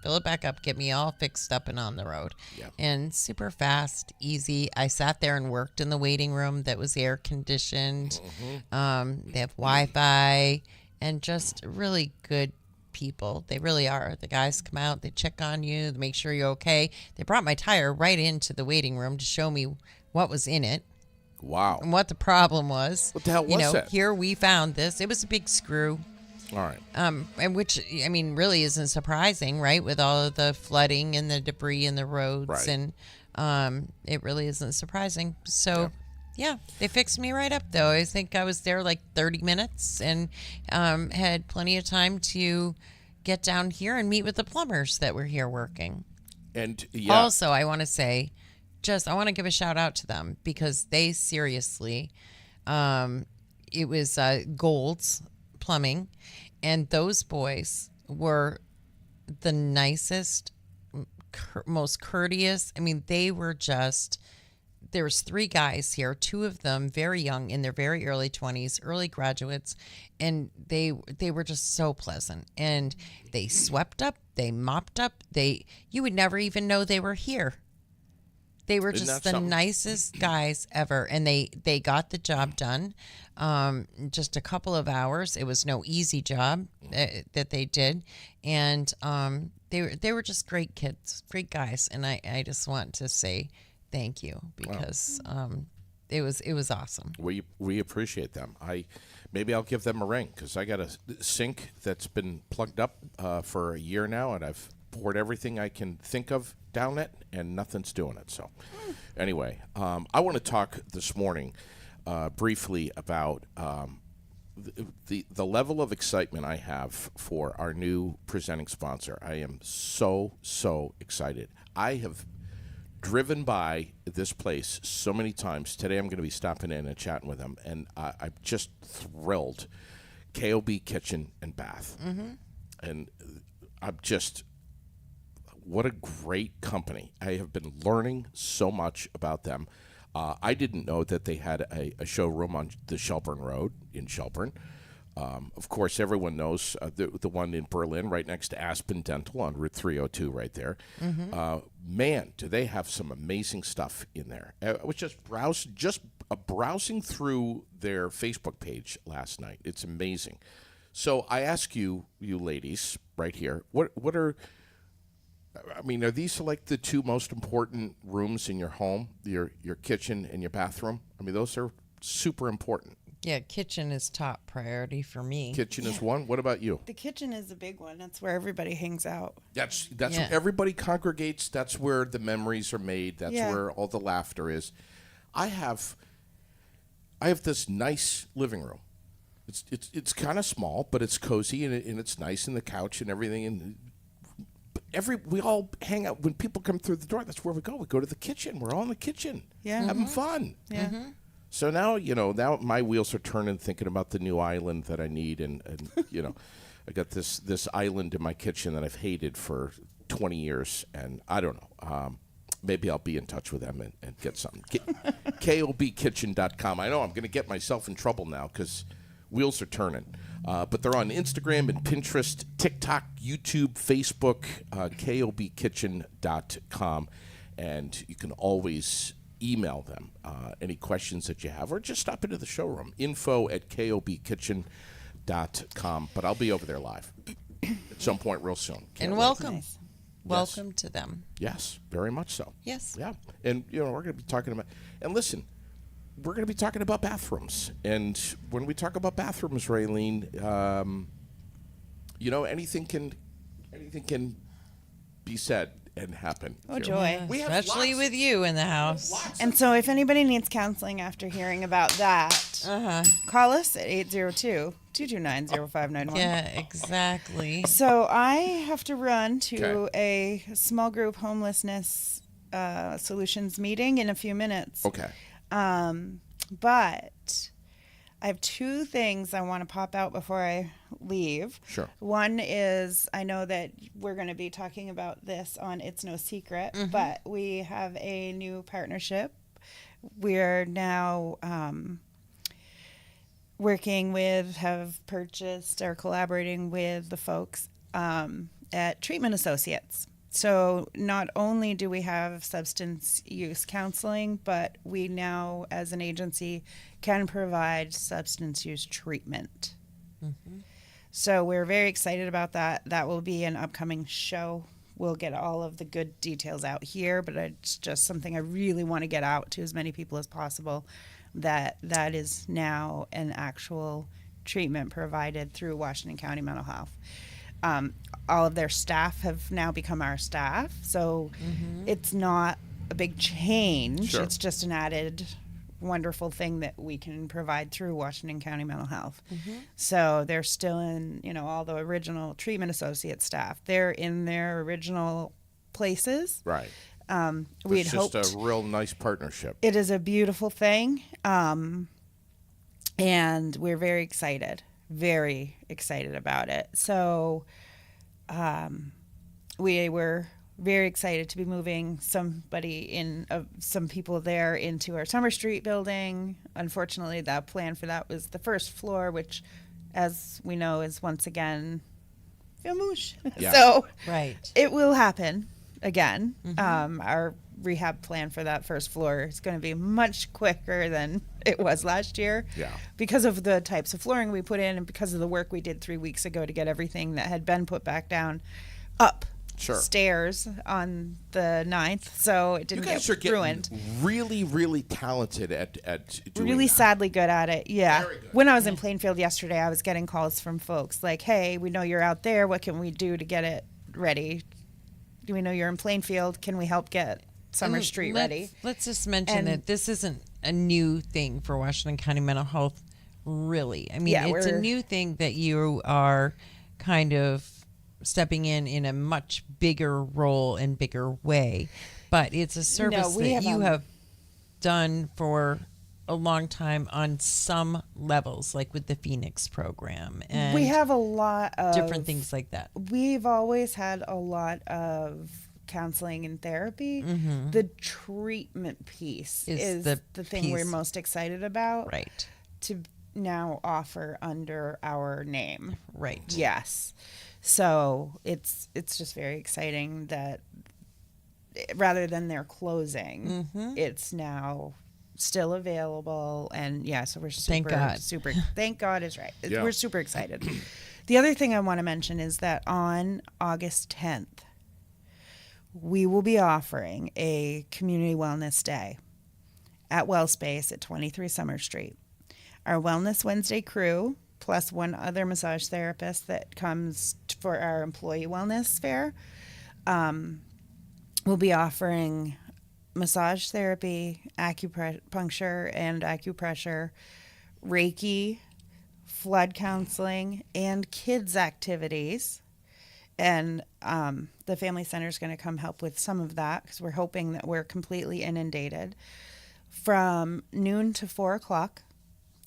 Speaker 2: fill it back up, get me all fixed up and on the road.
Speaker 1: Yeah.
Speaker 2: And super fast, easy. I sat there and worked in the waiting room that was air conditioned. They have Wi-Fi and just really good people. They really are. The guys come out, they check on you, they make sure you're okay. They brought my tire right into the waiting room to show me what was in it.
Speaker 1: Wow.
Speaker 2: And what the problem was.
Speaker 1: What the hell was that?
Speaker 2: Here we found this. It was a big screw.
Speaker 1: All right.
Speaker 2: And which, I mean, really isn't surprising, right? With all of the flooding and the debris in the roads.
Speaker 1: Right.
Speaker 2: And it really isn't surprising. So, yeah, they fixed me right up, though. I think I was there like 30 minutes and had plenty of time to get down here and meet with the plumbers that were here working.
Speaker 1: And, yeah.
Speaker 2: Also, I want to say, I want to give a shout out to them because they seriously, it was Gold's Plumbing, and those boys were the nicest, most courteous. I mean, there was 3 guys here, 2 of them very young, in their very early 20s, early graduates, and they were just so pleasant. And they swept up, they mopped up, you would never even know they were here. They were just the nicest guys ever, and they got the job done. Just a couple of hours. It was no easy job that they did, and they were just great kids, great guys, and I just want to say thank you because it was awesome.
Speaker 1: We appreciate them. Maybe I'll give them a ring because I got a sink that's been plugged up for a year now, and I've poured everything I can think of down it, and nothing's doing it. So, anyway, I want to talk this morning briefly about the level of excitement I have for our new presenting sponsor. I am so excited. I have driven by this place so many times. Today I'm going to be stopping in and chatting with them, and I'm just thrilled. KOB Kitchen and Bath. And I'm just... What a great company. I have been learning so much about them. I didn't know that they had a showroom on the Shelburne Road in Shelburne. Of course, everyone knows the one in Berlin right next to Aspen Dental on Route 302 right there. Man, do they have some amazing stuff in there. I was just browsing through their Facebook page last night. It's amazing. So I ask you ladies right here, what are... I mean, are these like the 2 most important rooms in your home, your kitchen and your bathroom? I mean, those are super important.
Speaker 2: Yeah, kitchen is top priority for me.
Speaker 1: Kitchen is one. What about you?
Speaker 3: The kitchen is a big one. That's where everybody hangs out.
Speaker 1: That's where everybody congregates. That's where the memories are made. That's where all the laughter is. I have this nice living room. It's kind of small, but it's cozy and it's nice, and the couch and everything. we all hang out when people come through the door. That's where we go. We go to the kitchen. We're all in the kitchen,
Speaker 3: Yeah.
Speaker 1: having fun.
Speaker 3: Yeah.
Speaker 1: So now, now my wheels are turning, thinking about the new island that I need, and I got this island in my kitchen that I've hated for 20 years, and I don't know. Maybe I'll be in touch with them and get something. KOBkitchen.com. I know I'm going to get myself in trouble now because wheels are turning. But they're on Instagram and Pinterest, TikTok, YouTube, Facebook, KOBkitchen.com. And you can always email them any questions that you have, or just stop into the showroom, info@KOBkitchen.com. But I'll be over there live at some point real soon. Can't
Speaker 2: And
Speaker 1: wait.
Speaker 2: welcome.
Speaker 3: Nice.
Speaker 2: Welcome to them.
Speaker 1: Yes, very much so.
Speaker 2: Yes.
Speaker 1: Yeah. And, we're going to be talking about, and listen, we're going to be talking about bathrooms. And when we talk about bathrooms, Raylene, anything can be said and happen.
Speaker 3: Oh,
Speaker 1: here.
Speaker 3: joy.
Speaker 1: We have
Speaker 2: Especially
Speaker 1: lots-
Speaker 2: with you in the house.
Speaker 3: And so if anybody needs counseling after hearing about that, call us at 802-229-0591.
Speaker 2: Yeah, exactly.
Speaker 3: So I have to run to
Speaker 1: Okay.
Speaker 3: a small group homelessness solutions meeting in a few minutes.
Speaker 1: Okay.
Speaker 3: But I have two things I want to pop out before I leave.
Speaker 1: Sure.
Speaker 3: One is I know that we're going to be talking about this on It's No Secret, but we have a new partnership. We're now have purchased or collaborating with the folks at Treatment Associates. So not only do we have substance use counseling, but we now, as an agency, can provide substance use treatment. So we're very excited about that. That will be an upcoming show. We'll get all of the good details out here, but it's just something I really want to get out to as many people as possible, that is now an actual treatment provided through Washington County Mental Health. All of their staff have now become our staff, so it's not a big change.
Speaker 1: Sure.
Speaker 3: It's just an added wonderful thing that we can provide through Washington County Mental Health. So they're still in, all the original Treatment Associate staff. They're in their original places.
Speaker 1: Right.
Speaker 3: We
Speaker 1: It's
Speaker 3: had
Speaker 1: just
Speaker 3: hoped.
Speaker 1: a real nice partnership.
Speaker 3: It is a beautiful thing, and we're very excited about it. So we were very excited to be moving some people there into our Summer Street building. Unfortunately, the plan for that was the first floor, which, as we know, is once again famouche.
Speaker 1: Yeah.
Speaker 3: So
Speaker 2: Right.
Speaker 3: it will happen again. Our rehab plan for that first floor is going to be much quicker than it was last year.
Speaker 1: Yeah.
Speaker 3: Because of the types of flooring we put in and because of the work we did 3 weeks ago to get everything that had been put back down up
Speaker 1: Sure.
Speaker 3: stairs on the 9th. So it
Speaker 1: You
Speaker 3: didn't
Speaker 1: guys
Speaker 3: get
Speaker 1: are getting
Speaker 3: ruined.
Speaker 1: really, really talented at doing
Speaker 3: Really
Speaker 1: that.
Speaker 3: sadly good at it. Yeah.
Speaker 1: Very good.
Speaker 3: When I was in Plainfield yesterday, I was getting calls from folks like, hey, we know you're out there. What can we do to get it ready? Do we know you're in Plainfield? Can we help get Summer
Speaker 2: And
Speaker 3: Street
Speaker 2: let's-
Speaker 3: ready?
Speaker 2: Let's just mention
Speaker 3: And-
Speaker 2: that this isn't a new thing for Washington County Mental Health, really. I mean,
Speaker 3: Yeah,
Speaker 2: it's a
Speaker 3: we're-
Speaker 2: new thing that you are kind of stepping in a much bigger role and bigger way. But it's a service
Speaker 3: we
Speaker 2: that
Speaker 3: have,
Speaker 2: you have done for a long time on some levels, like with the Phoenix program and
Speaker 3: We have a lot of
Speaker 2: different things like that.
Speaker 3: We've always had a lot of counseling and therapy. The treatment piece is
Speaker 2: the
Speaker 3: the thing we're
Speaker 2: piece.
Speaker 3: most excited about
Speaker 2: Right.
Speaker 3: to now offer under our name.
Speaker 2: Right.
Speaker 3: Yes. So it's just very exciting that rather than their closing, it's now still available. And yeah, so we're
Speaker 2: Thank God.
Speaker 3: thank God is right.
Speaker 1: Yeah.
Speaker 3: We're super excited. The other thing I want to mention is that on August 10th, we will be offering a community wellness day at WellSpace at 23 Summer Street. Our Wellness Wednesday crew, plus one other massage therapist that comes for our employee wellness fair, will be offering massage therapy, acupuncture and acupressure, Reiki, flood counseling, and kids activities And the family center is going to come help with some of that because we're hoping that we're completely inundated from noon to 4 o'clock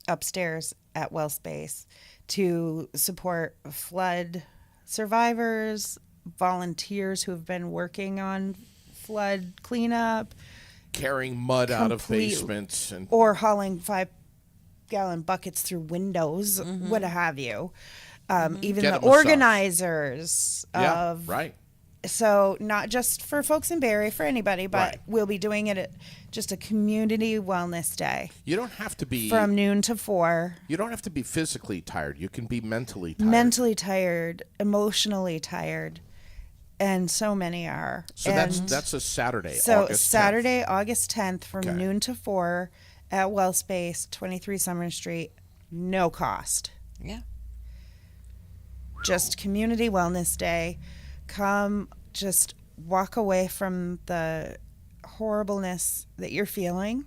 Speaker 3: upstairs at WellSpace to support flood survivors, volunteers who have been working on flood cleanup,
Speaker 1: Carrying mud out of
Speaker 3: Complete-
Speaker 1: basements and
Speaker 3: or hauling 5-gallon buckets through windows, what have you. Even
Speaker 1: Get a
Speaker 3: the
Speaker 1: massage.
Speaker 3: organizers
Speaker 1: yeah,
Speaker 3: of
Speaker 1: right.
Speaker 3: so not just for folks in Barrie, for anybody, but
Speaker 1: Right.
Speaker 3: we'll be doing it at just a community wellness day
Speaker 1: You don't have to be
Speaker 3: from noon to 4.
Speaker 1: you don't have to be physically tired. You can be mentally tired.
Speaker 3: Mentally tired, emotionally tired, and so many are.
Speaker 1: So
Speaker 3: and
Speaker 1: that's a Saturday.
Speaker 3: so
Speaker 1: August 10th.
Speaker 3: Saturday, August 10th, from
Speaker 1: Okay.
Speaker 3: noon to 4 at WellSpace, 23 Summer Street, no cost.
Speaker 2: Yeah.
Speaker 3: Just community wellness day. Come, just walk away from the horribleness that you're feeling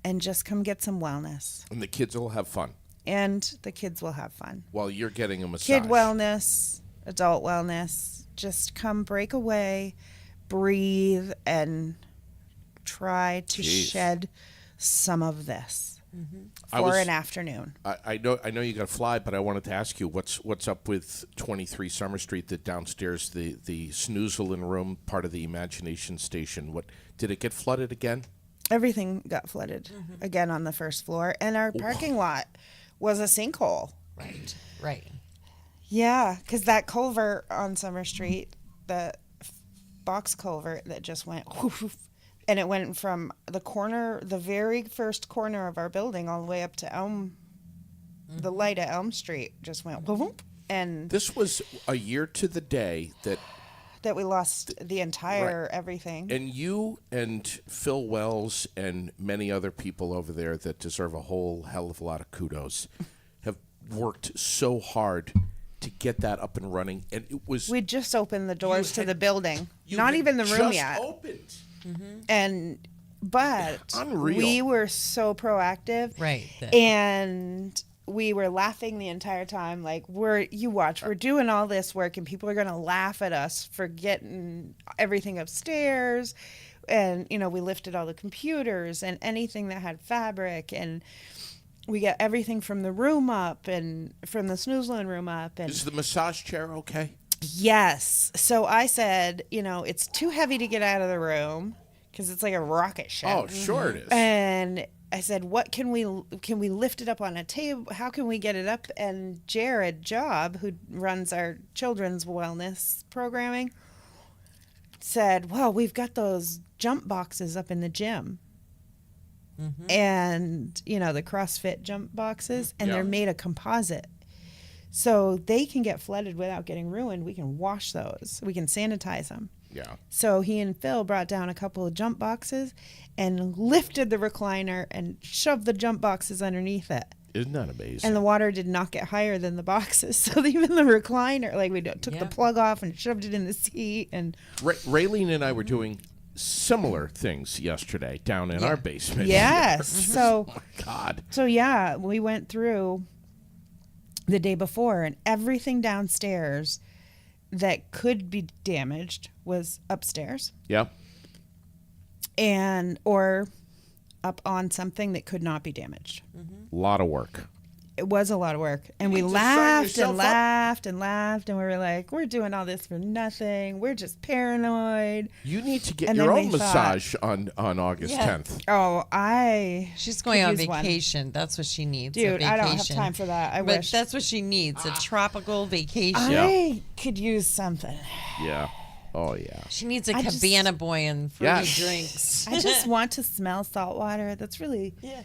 Speaker 3: and just come get some wellness.
Speaker 1: And the kids will have fun
Speaker 3: And the kids will have fun.
Speaker 1: while you're getting a massage.
Speaker 3: Kid wellness, adult wellness. Just come break away, breathe, and try to
Speaker 1: Jeez.
Speaker 3: shed some of this
Speaker 1: I
Speaker 3: for
Speaker 1: was-
Speaker 3: an afternoon.
Speaker 1: I know you got to fly, but I wanted to ask you what's up with 23 Summer Street, that downstairs, the snoozling room, part of the imagination station. What did it get flooded again?
Speaker 3: Everything got flooded again on the first floor, and our parking lot was a sinkhole.
Speaker 2: Right. Right.
Speaker 3: Yeah, because that culvert on Summer Street, the box culvert that just went, whoof, and it went from the corner, the very first corner of our building, all the way up to Elm, the light at Elm Street just went, whoop, and
Speaker 1: This was a year to the day that,
Speaker 3: that we lost the entire everything.
Speaker 1: and you and Phil Wells and many other people over there that deserve a whole hell of a lot of kudos have worked so hard to get that up and running, and it was
Speaker 3: We just opened the doors to
Speaker 1: had-
Speaker 3: the building,
Speaker 1: you
Speaker 3: not
Speaker 1: had
Speaker 3: even the room
Speaker 1: just
Speaker 3: yet.
Speaker 1: Opened.
Speaker 3: But
Speaker 1: Unreal.
Speaker 3: we were so proactive.
Speaker 2: Right.
Speaker 3: And we were laughing the entire time. Like, we're doing all this work and people are going to laugh at us for getting everything upstairs. And, we lifted all the computers and anything that had fabric, and we got everything from the room up and from the snoozling room up. And
Speaker 1: Is the massage chair okay?
Speaker 3: yes. So I said, it's too heavy to get out of the room because it's like a rocket ship.
Speaker 1: Oh, sure it is.
Speaker 3: And I said, what can we lift it up on a table? How can we get it up? And Jared Job, who runs our children's wellness programming, said, well, we've got those jump boxes up in the gym. And, the CrossFit jump boxes, and
Speaker 1: Yeah.
Speaker 3: they're made of composite. So they can get flooded without getting ruined. We can wash those. We can sanitize them.
Speaker 1: Yeah.
Speaker 3: So he and Phil brought down a couple of jump boxes and lifted the recliner and shoved the jump boxes underneath it.
Speaker 1: Isn't that amazing?
Speaker 3: And the water did not get higher than the boxes. So even the recliner, like, we took
Speaker 2: Yeah.
Speaker 3: the plug off and shoved it in the seat. And
Speaker 1: Raylene and I were doing similar things yesterday down in our basement.
Speaker 3: yes, so
Speaker 1: God.
Speaker 3: so yeah, we went through the day before, and everything downstairs that could be damaged was upstairs,
Speaker 1: Yeah.
Speaker 3: and or up on something that could not be damaged.
Speaker 1: A lot of work.
Speaker 3: It was a lot of work, and we
Speaker 1: need to sign
Speaker 3: laughed
Speaker 1: yourself
Speaker 3: and
Speaker 1: up.
Speaker 3: laughed and laughed, and we were like, we're doing all this for nothing. We're just paranoid.
Speaker 1: You need to get
Speaker 3: And
Speaker 1: your
Speaker 3: then
Speaker 1: own
Speaker 3: we thought-
Speaker 1: massage on August
Speaker 2: Yeah.
Speaker 1: 10th.
Speaker 3: Oh,
Speaker 2: She's going
Speaker 3: could
Speaker 2: on
Speaker 3: use one.
Speaker 2: vacation. That's what she needs. a
Speaker 3: Dude, I don't have
Speaker 2: vacation.
Speaker 3: time for that. I
Speaker 2: But
Speaker 3: wish.
Speaker 2: that's what she needs, a tropical vacation.
Speaker 3: I could use something.
Speaker 1: Yeah. Oh, yeah.
Speaker 2: She needs a
Speaker 3: I just-
Speaker 2: cabana boy and fruity
Speaker 1: Yes.
Speaker 2: drinks.
Speaker 3: I just want to smell salt water. That's really.
Speaker 2: Yeah.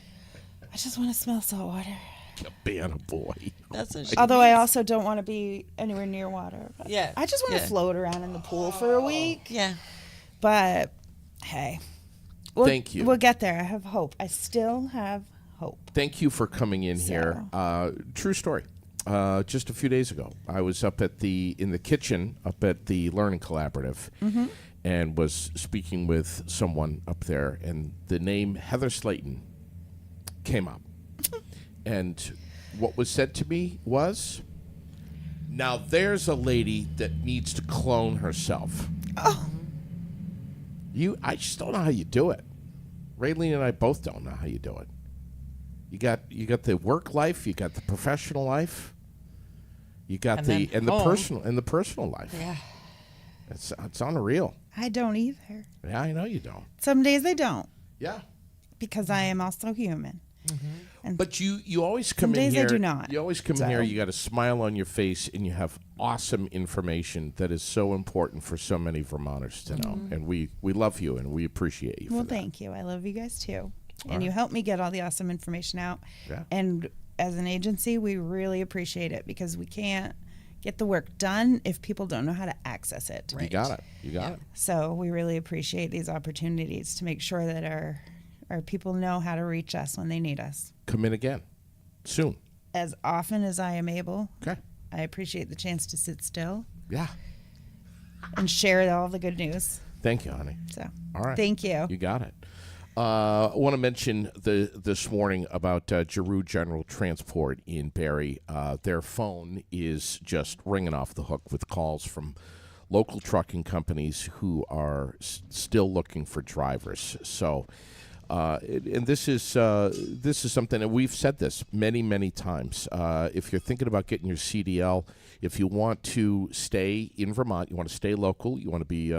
Speaker 3: I just want to smell salt water.
Speaker 1: Cabana boy.
Speaker 2: That's what she
Speaker 3: Although I
Speaker 2: needs.
Speaker 3: also don't want to be anywhere near water. But
Speaker 2: Yeah,
Speaker 3: I just want to
Speaker 2: yeah.
Speaker 3: float around in the pool for a week.
Speaker 2: Yeah.
Speaker 3: But hey,
Speaker 1: Thank you.
Speaker 3: We'll get there. I have hope. I still have hope.
Speaker 1: Thank you for coming in here. True story. Just a few days ago, I was up in the kitchen up at the Learning Collaborative, and was speaking with someone up there, and the name Heather Slayton came up. And what was said to me was, Now there's a lady that needs to clone herself.
Speaker 3: Oh,
Speaker 1: I just don't know how you do it. Raylene and I both don't know how you do it. You got the work life, you got the professional life, you got
Speaker 2: And
Speaker 1: the
Speaker 2: then
Speaker 1: the personal life.
Speaker 2: Yeah.
Speaker 1: It's unreal.
Speaker 3: I don't either.
Speaker 1: Yeah, I know you don't.
Speaker 3: Some days I don't
Speaker 1: Yeah.
Speaker 3: because I am also human.
Speaker 1: But you always come
Speaker 3: Some
Speaker 1: in
Speaker 3: days I
Speaker 1: here.
Speaker 3: do not,
Speaker 1: You always come in
Speaker 3: so.
Speaker 1: here. You got a smile on your face, and you have awesome information that is so important for so many Vermonters to know. And we love you, and we appreciate you.
Speaker 3: Well,
Speaker 1: for that.
Speaker 3: thank you. I love you guys too. And
Speaker 1: right.
Speaker 3: you help me get all the awesome information out.
Speaker 1: Yeah.
Speaker 3: And as an agency, we really appreciate it because we can't get the work done if people don't know how to access it.
Speaker 1: You got it. You got it.
Speaker 3: So we really appreciate these opportunities to make sure that our people know how to reach us when they need us.
Speaker 1: Come in again soon.
Speaker 3: As often as I am able,
Speaker 1: Okay.
Speaker 3: I appreciate the chance to sit still
Speaker 1: Yeah.
Speaker 3: and share all the good news.
Speaker 1: Thank you, honey.
Speaker 3: So
Speaker 1: All right.
Speaker 3: thank you.
Speaker 1: You got it. I want to mention this morning about Giroux General Transport in Barrie. Their phone is just ringing off the hook with calls from local trucking companies who are still looking for drivers. So, and this is something that we've said this many times. If you're thinking about getting your CDL, if you want to stay in Vermont, you want to stay local, you want to be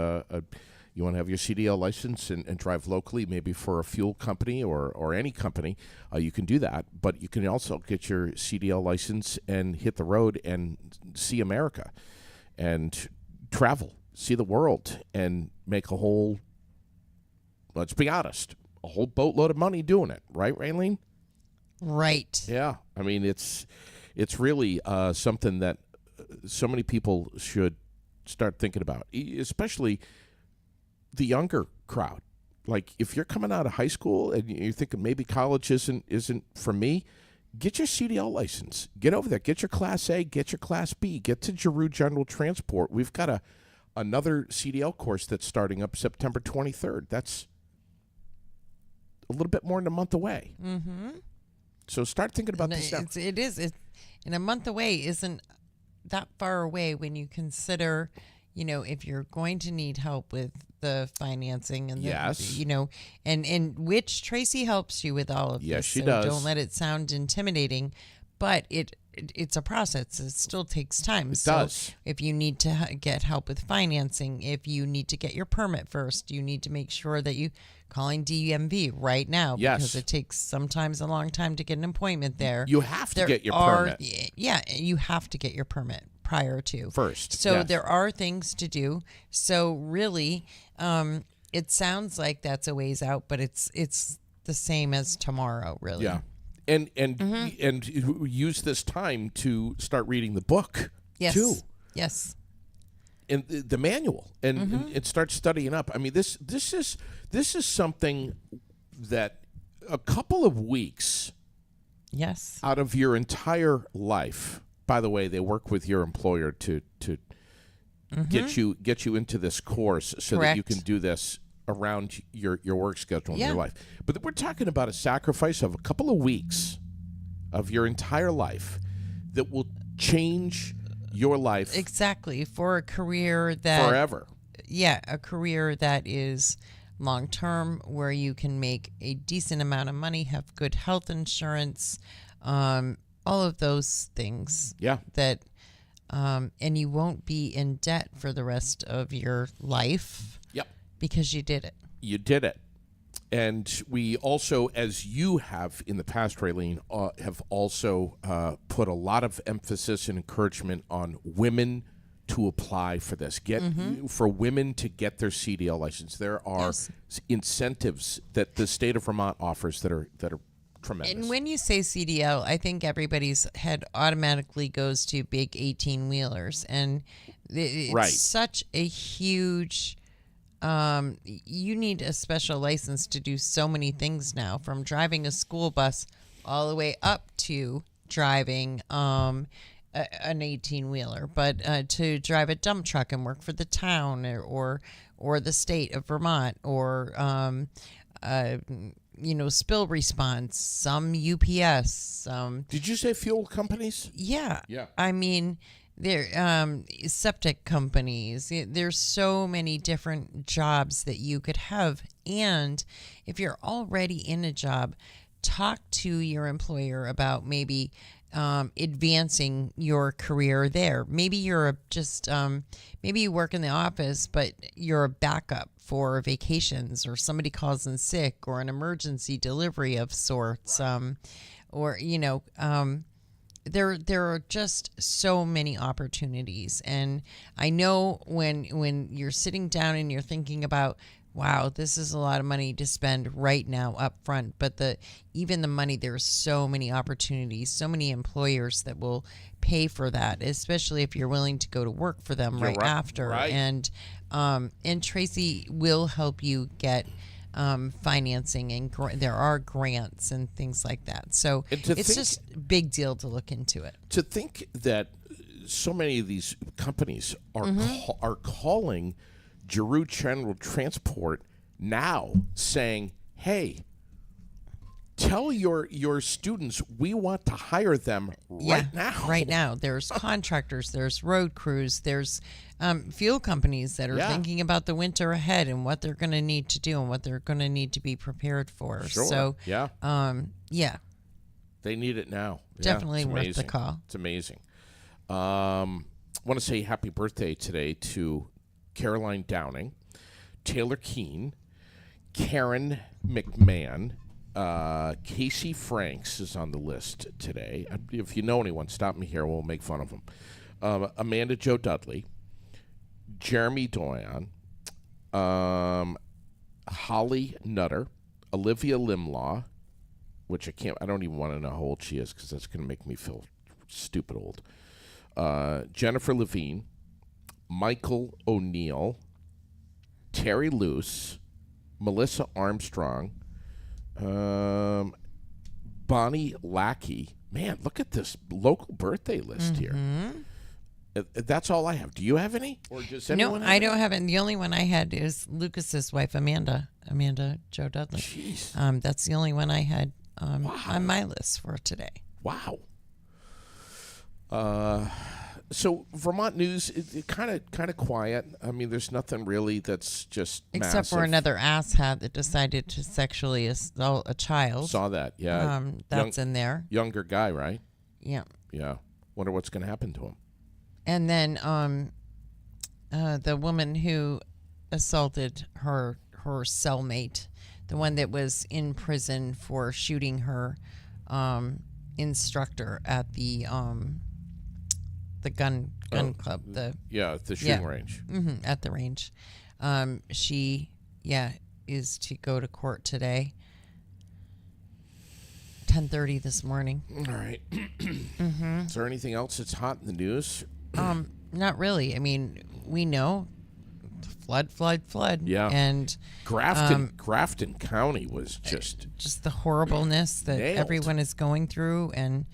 Speaker 1: you want to have your CDL license and drive locally, maybe for a fuel company or any company, you can do that. But you can also get your CDL license and hit the road and see America and travel, see the world, and make a whole, let's be honest, a whole boatload of money doing it. Right, Raylene?
Speaker 2: Right.
Speaker 1: Yeah. I mean, it's really something that so many people should start thinking about, especially the younger crowd. Like, if you're coming out of high school and you're thinking maybe college isn't for me, get your CDL license. Get over there. Get your Class A. Get your Class B. Get to Giroux General Transport. We've got another CDL course that's starting up September 23rd. That's a little bit more than a month away.
Speaker 2: Mm-hmm.
Speaker 1: So start thinking about
Speaker 2: And
Speaker 1: this now.
Speaker 2: it is. And a month away isn't that far away when you consider, if you're going to need help with the financing and
Speaker 1: Yes.
Speaker 2: and which Tracy helps you with all of
Speaker 1: Yes,
Speaker 2: this.
Speaker 1: she
Speaker 2: so
Speaker 1: does.
Speaker 2: Don't let it sound intimidating, but it's a process. It still takes time.
Speaker 1: It does.
Speaker 2: If you need to get help with financing, if you need to get your permit first, you need to make sure that you calling DMV right now
Speaker 1: Yes.
Speaker 2: because it takes sometimes a long time to get an appointment there.
Speaker 1: You have to get your permit
Speaker 2: Yeah, you have to get your permit prior to.
Speaker 1: first.
Speaker 2: So
Speaker 1: Yes.
Speaker 2: there are things to do. So really, it sounds like that's a ways out, but it's the same as tomorrow, really.
Speaker 1: Yeah. And
Speaker 2: Mm-hmm.
Speaker 1: and use this time to start reading the book
Speaker 2: Yes.
Speaker 1: too.
Speaker 2: Yes.
Speaker 1: And the manual and,
Speaker 2: Mm-hmm.
Speaker 1: and start studying up. I mean, this is something that a couple of weeks
Speaker 2: Yes.
Speaker 1: out of your entire life. By the way, they work with your employer to get you into this course so that you
Speaker 2: Mm-hmm. Correct.
Speaker 1: can do this around your work schedule and
Speaker 2: Yeah.
Speaker 1: your life. But we're talking about a sacrifice of a couple of weeks of your entire life that will change your life
Speaker 2: Exactly. For a career that
Speaker 1: forever.
Speaker 2: Yeah, a career that is long term, where you can make a decent amount of money, have good health insurance, all of those things.
Speaker 1: Yeah.
Speaker 2: That, and you won't be in debt for the rest of your life
Speaker 1: Yep.
Speaker 2: because you did it.
Speaker 1: You did it. And we also, as you have in the past, Raylene, have also put a lot of emphasis and encouragement on women to apply for this. For women to get their CDL license. There are
Speaker 2: Yes.
Speaker 1: incentives that the state of Vermont offers that are tremendous.
Speaker 2: And when you say CDL, I think everybody's head automatically goes to big 18-wheelers. And it's
Speaker 1: Right.
Speaker 2: such a huge... you need a special license to do so many things now, from driving a school bus all the way up to driving an 18-wheeler, but to drive a dump truck and work for the town or the state of Vermont, or spill response, some UPS,
Speaker 1: Did you say fuel companies?
Speaker 2: yeah.
Speaker 1: Yeah.
Speaker 2: I mean, there septic companies. There's so many different jobs that you could have, and if you're already in a job, talk to your employer about maybe advancing your career there. Maybe you're maybe you work in the office, but you're a backup for vacations, or somebody calls in sick, or an emergency delivery of sorts, or there are just so many opportunities. And I know when you're sitting down and you're thinking about, wow, this is a lot of money to spend right now up front, but even the money, there's so many opportunities, so many employers that will pay for that, especially if you're willing to go to work for them right after.
Speaker 1: Right.
Speaker 2: And Tracy will help you get financing, and there are grants and things like that. So it's just a big deal to look into it.
Speaker 1: To think that so many of these companies are calling Giroux General Transport now, saying, "Hey, tell your students we want to hire them right now."
Speaker 2: Right now, there's contractors, there's road crews, there's fuel companies that are thinking about the winter ahead and what they're going to need to do and what they're going to need to be prepared for.
Speaker 1: Sure.
Speaker 2: So,
Speaker 1: They need it now.
Speaker 2: Definitely
Speaker 1: it's
Speaker 2: worth the
Speaker 1: amazing.
Speaker 2: call.
Speaker 1: It's amazing. Want to say happy birthday today to Caroline Downing, Taylor Keene, Karen McMahon, Casey Franks is on the list today. If you know anyone, stop me here. We'll make fun of them. Amanda Jo Dudley, Jeremy Doyon, Holly Nutter, Olivia Limlaw, which I don't even want to know how old she is, because that's going to make me feel stupid old. Jennifer Levine, Michael O'Neill, Terry Luce, Melissa Armstrong, Bonnie Lackey. Man, look at this local birthday list here. That's all I have. Do you have any? Or does anyone
Speaker 2: No,
Speaker 1: have
Speaker 2: I
Speaker 1: any?
Speaker 2: don't have it. The only one I had is Lucas's wife, Amanda Jo Dudley.
Speaker 1: Jeez.
Speaker 2: That's the only one I had on my list for today.
Speaker 1: Wow. So Vermont news, it kind of quiet. I mean, there's nothing really that's just
Speaker 2: Except for
Speaker 1: massive.
Speaker 2: another asshat that decided to sexually assault a child.
Speaker 1: Saw that, yeah.
Speaker 2: That's in there.
Speaker 1: Younger guy, right?
Speaker 2: Yeah.
Speaker 1: Yeah. Wonder what's going to happen to him.
Speaker 2: And then the woman who assaulted her cellmate, the one that was in prison for shooting her instructor at the gun club, the
Speaker 1: shooting range.
Speaker 2: at the range. She is to go to court today, 10:30 this morning.
Speaker 1: All right. Is there anything else that's hot in the news?
Speaker 2: Not really. I mean, we know flood.
Speaker 1: Yeah.
Speaker 2: And
Speaker 1: Grafton County was just
Speaker 2: the horribleness that
Speaker 1: nailed.
Speaker 2: everyone is going through. And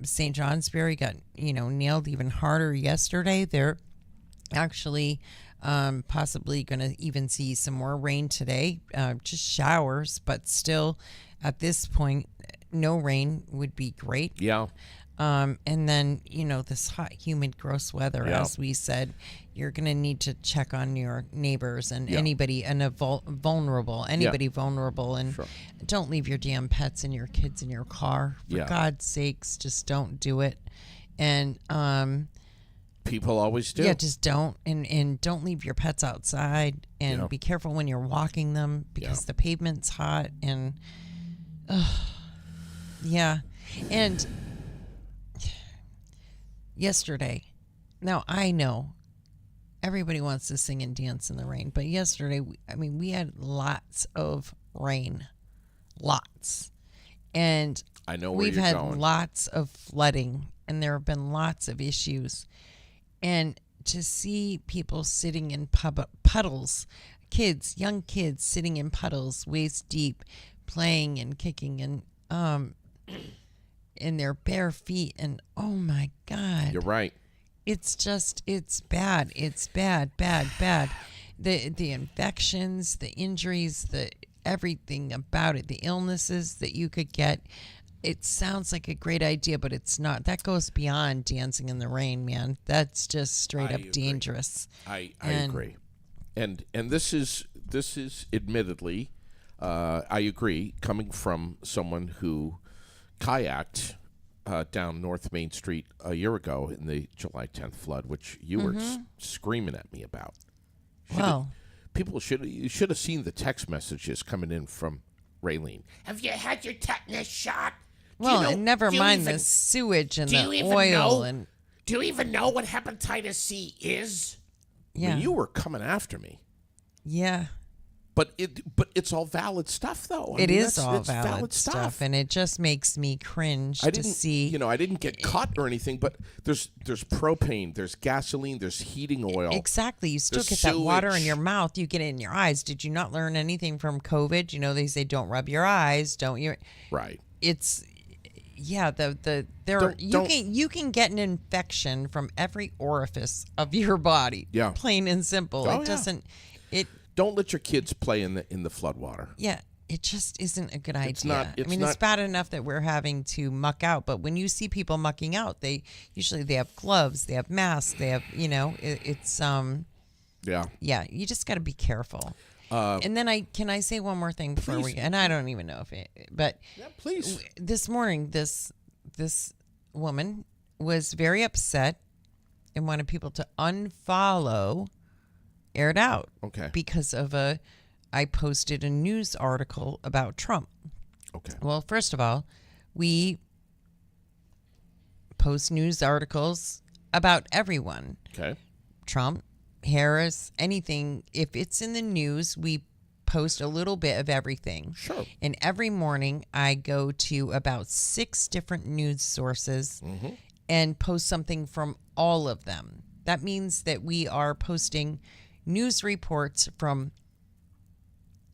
Speaker 2: St. Johnsbury got nailed even harder yesterday. They're actually possibly going to even see some more rain today, just showers, but still at this point no rain would be great.
Speaker 1: Yeah.
Speaker 2: And then, this hot, humid, gross weather, as we said, you're going to need to check on your neighbors and anybody vulnerable, and
Speaker 1: Sure.
Speaker 2: don't leave your damn pets and your kids in your car. For God's sakes, just don't do it. And
Speaker 1: people always do.
Speaker 2: yeah, just don't, and don't leave your pets outside, and be careful when you're walking them, because the pavement's hot. And and yesterday, now I know everybody wants to sing and dance in the rain, but yesterday, we had lots of rain, and
Speaker 1: I know where
Speaker 2: we've
Speaker 1: you're
Speaker 2: had
Speaker 1: going.
Speaker 2: lots of flooding, and there have been lots of issues. And to see people sitting in puddles, young kids sitting in puddles waist deep, playing and kicking, and in their bare feet, and oh my God,
Speaker 1: You're right.
Speaker 2: it's bad. It's bad. The infections, the injuries, the everything about it, the illnesses that you could get. it sounds like a great idea, but it's not. That goes beyond dancing in the rain, man. That's just straight
Speaker 1: I
Speaker 2: up
Speaker 1: agree.
Speaker 2: dangerous.
Speaker 1: I
Speaker 2: And-
Speaker 1: agree, and this is admittedly, I agree, coming from someone who kayaked down North Main Street a year ago in the July 10th flood, which you were screaming at me about.
Speaker 2: Well,
Speaker 1: People you should have seen the text messages coming in from Raylene. Have you had your tetanus shot? Do you
Speaker 2: well,
Speaker 1: know-
Speaker 2: and never
Speaker 1: do you
Speaker 2: mind
Speaker 1: even-
Speaker 2: the sewage and
Speaker 1: do
Speaker 2: the
Speaker 1: you even
Speaker 2: oil
Speaker 1: know-
Speaker 2: and
Speaker 1: Do you even know what hepatitis C is? I
Speaker 2: yeah,
Speaker 1: mean, you were coming after me.
Speaker 2: yeah.
Speaker 1: But it's all valid stuff, though.
Speaker 2: It is
Speaker 1: that's
Speaker 2: all
Speaker 1: it's
Speaker 2: valid stuff, and it just makes me cringe
Speaker 1: I
Speaker 2: to
Speaker 1: didn't
Speaker 2: see.
Speaker 1: I didn't get caught or anything, but there's propane, there's gasoline, there's heating oil.
Speaker 2: Exactly. You still
Speaker 1: the
Speaker 2: get that water in
Speaker 1: sewage.
Speaker 2: your mouth. You get it in your eyes. Did you not learn anything from COVID? You know, they say don't rub your eyes. Don't you?
Speaker 1: Right.
Speaker 2: It's yeah. There
Speaker 1: Don't-
Speaker 2: you
Speaker 1: don't-
Speaker 2: you can get an infection from every orifice of your body.
Speaker 1: Yeah.
Speaker 2: Plain and simple.
Speaker 1: Oh,
Speaker 2: It
Speaker 1: yeah.
Speaker 2: doesn't. It
Speaker 1: Don't let your kids play in the flood water.
Speaker 2: yeah. It just isn't a good idea.
Speaker 1: It's not-
Speaker 2: I mean,
Speaker 1: it's
Speaker 2: it's bad enough that we're having to muck out, but when you see people mucking out, they have gloves, they have masks, they have it's
Speaker 1: Yeah.
Speaker 2: yeah, you just got to be careful. And then can I say one more thing before
Speaker 1: Please.
Speaker 2: and I don't even know if it, but
Speaker 1: Yeah, please.
Speaker 2: this morning, this woman was very upset and wanted people to unfollow Air It Out
Speaker 1: Okay.
Speaker 2: because of I posted a news article about Trump.
Speaker 1: Okay.
Speaker 2: Well, first of all, we post news articles about everyone.
Speaker 1: Okay.
Speaker 2: Trump, Harris, anything. If it's in the news, we post a little bit of everything.
Speaker 1: Sure.
Speaker 2: And every morning I go to about 6 different news sources and post something from all of them. That means that we are posting news reports from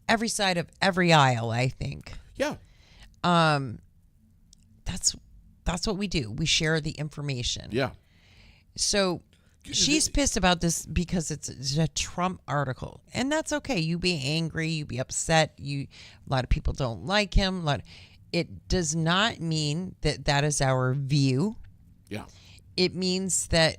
Speaker 2: every side of every aisle, I think.
Speaker 1: Yeah.
Speaker 2: That's what we do. We share the information.
Speaker 1: Yeah.
Speaker 2: So she's pissed about this because it's a Trump article, and that's okay. You be angry, you be upset. A lot of people don't like him. It does not mean that is our view.
Speaker 1: Yeah.
Speaker 2: It means that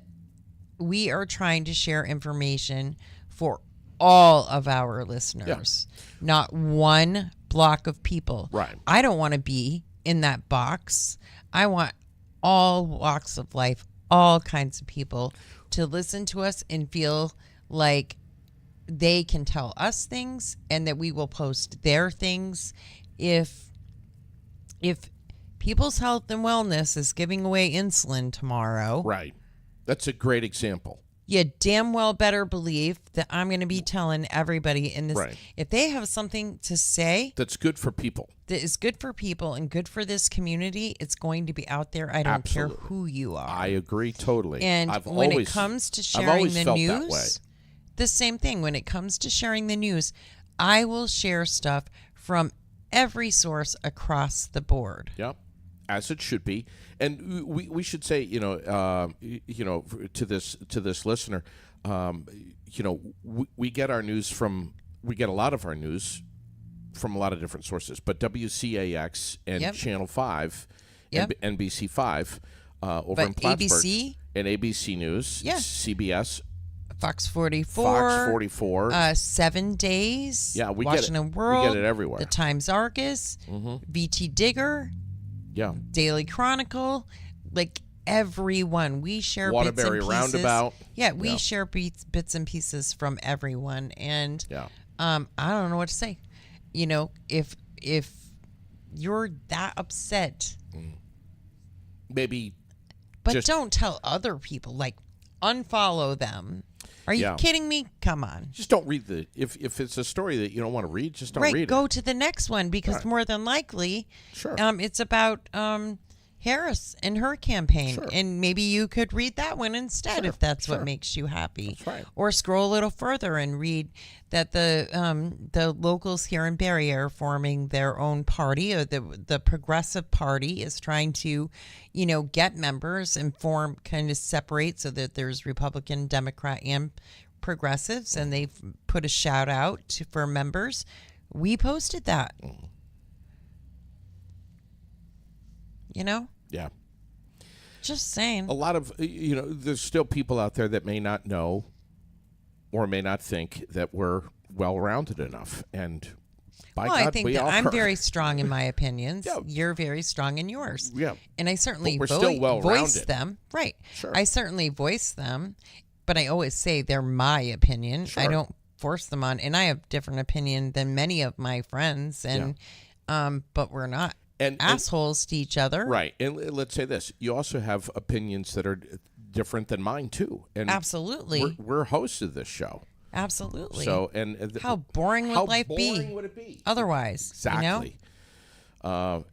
Speaker 2: we are trying to share information for all of our listeners, not one block of people.
Speaker 1: Right.
Speaker 2: I don't want to be in that box. I want all walks of life, all kinds of people to listen to us and feel like they can tell us things and that we will post their things. If People's Health and Wellness is giving away insulin tomorrow,
Speaker 1: Right. That's a great example.
Speaker 2: you damn well better believe that I'm going to be telling everybody in this.
Speaker 1: Right.
Speaker 2: If they have something to say
Speaker 1: That's good for people.
Speaker 2: that is good for people and good for this community, it's going to be out there. I don't care
Speaker 1: Absolutely.
Speaker 2: who you are.
Speaker 1: I agree totally.
Speaker 2: And
Speaker 1: I've
Speaker 2: when
Speaker 1: always,
Speaker 2: it comes to
Speaker 1: I've
Speaker 2: sharing
Speaker 1: always
Speaker 2: the
Speaker 1: felt that way.
Speaker 2: news, the same thing. When it comes to sharing the news, I will share stuff from every source across the board.
Speaker 1: Yep, as it should be. And we should say, to this listener, we get our news we get a lot of our news from a lot of different sources, but WCAX and
Speaker 2: Yep.
Speaker 1: Channel 5
Speaker 2: Yep.
Speaker 1: and NBC 5 over
Speaker 2: But
Speaker 1: in Plattsburgh.
Speaker 2: ABC?
Speaker 1: And ABC News,
Speaker 2: Yeah.
Speaker 1: CBS,
Speaker 2: Fox 44.
Speaker 1: Fox 44.
Speaker 2: 7 Days.
Speaker 1: Yeah, we get it.
Speaker 2: Washington
Speaker 1: We get
Speaker 2: World.
Speaker 1: it everywhere.
Speaker 2: The Times Argus. VT Digger.
Speaker 1: yeah.
Speaker 2: Daily Chronicle. Like everyone. We share bits
Speaker 1: Waterbury
Speaker 2: and pieces.
Speaker 1: Roundabout.
Speaker 2: Yeah, we
Speaker 1: Yeah.
Speaker 2: share bits and pieces from everyone. And
Speaker 1: Yeah.
Speaker 2: I don't know what to say. If you're that upset,
Speaker 1: Maybe
Speaker 2: but
Speaker 1: Just-
Speaker 2: don't tell other people, like unfollow them. Are you
Speaker 1: Yeah.
Speaker 2: kidding me? Come on.
Speaker 1: just don't read if it's a story that you don't want to read, just don't
Speaker 2: Right,
Speaker 1: read
Speaker 2: go
Speaker 1: it.
Speaker 2: to the next one because
Speaker 1: Right.
Speaker 2: more than likely,
Speaker 1: Sure.
Speaker 2: it's about Harris and her campaign,
Speaker 1: Sure.
Speaker 2: and maybe you could read that one instead
Speaker 1: Sure,
Speaker 2: if that's
Speaker 1: sure.
Speaker 2: what makes you happy.
Speaker 1: That's right.
Speaker 2: Or scroll a little further and read that the locals here in Barrie are forming their own party, or the Progressive Party is trying to, get members and kind of separate so that there's Republican, Democrat, and progressives, and they've put a shout out for members. We posted that. You know,
Speaker 1: Yeah.
Speaker 2: just saying.
Speaker 1: A lot of, there's still people out there that may not know or may not think that we're well-rounded enough. And by
Speaker 2: Well,
Speaker 1: God,
Speaker 2: I think
Speaker 1: we
Speaker 2: that
Speaker 1: are.
Speaker 2: I'm very strong in my opinions.
Speaker 1: Yeah.
Speaker 2: You're very strong in yours.
Speaker 1: Yeah.
Speaker 2: And I certainly
Speaker 1: But we're still
Speaker 2: voice
Speaker 1: well-rounded.
Speaker 2: them. Right.
Speaker 1: Sure.
Speaker 2: I certainly voice them, but I always say they're my opinion. I
Speaker 1: Sure.
Speaker 2: don't force them on. And I have different opinion than many of my friends. And but we're not
Speaker 1: And-
Speaker 2: assholes to each other.
Speaker 1: Right. And let's say this. You also have opinions that are different than mine, too. And
Speaker 2: Absolutely.
Speaker 1: We're hosts of this show.
Speaker 2: Absolutely.
Speaker 1: So,
Speaker 2: how boring would
Speaker 1: how
Speaker 2: life
Speaker 1: boring
Speaker 2: be
Speaker 1: would it be?
Speaker 2: otherwise?
Speaker 1: Exactly.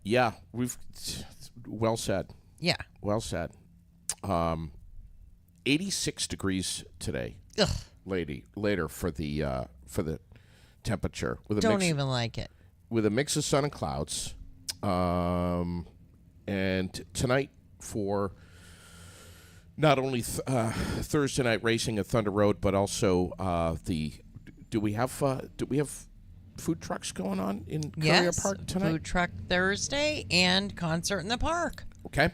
Speaker 1: Yeah, we've well said.
Speaker 2: Yeah.
Speaker 1: Well said. 86 degrees today.
Speaker 2: Ugh.
Speaker 1: Later for the temperature with a
Speaker 2: Don't
Speaker 1: mix,
Speaker 2: even like it.
Speaker 1: with a mix of sun and clouds. And tonight for not only Thursday night racing at Thunder Road, but also do we have food trucks going on in Courier
Speaker 2: Yes.
Speaker 1: Park tonight?
Speaker 2: Food truck Thursday and concert in the park.
Speaker 1: Okay,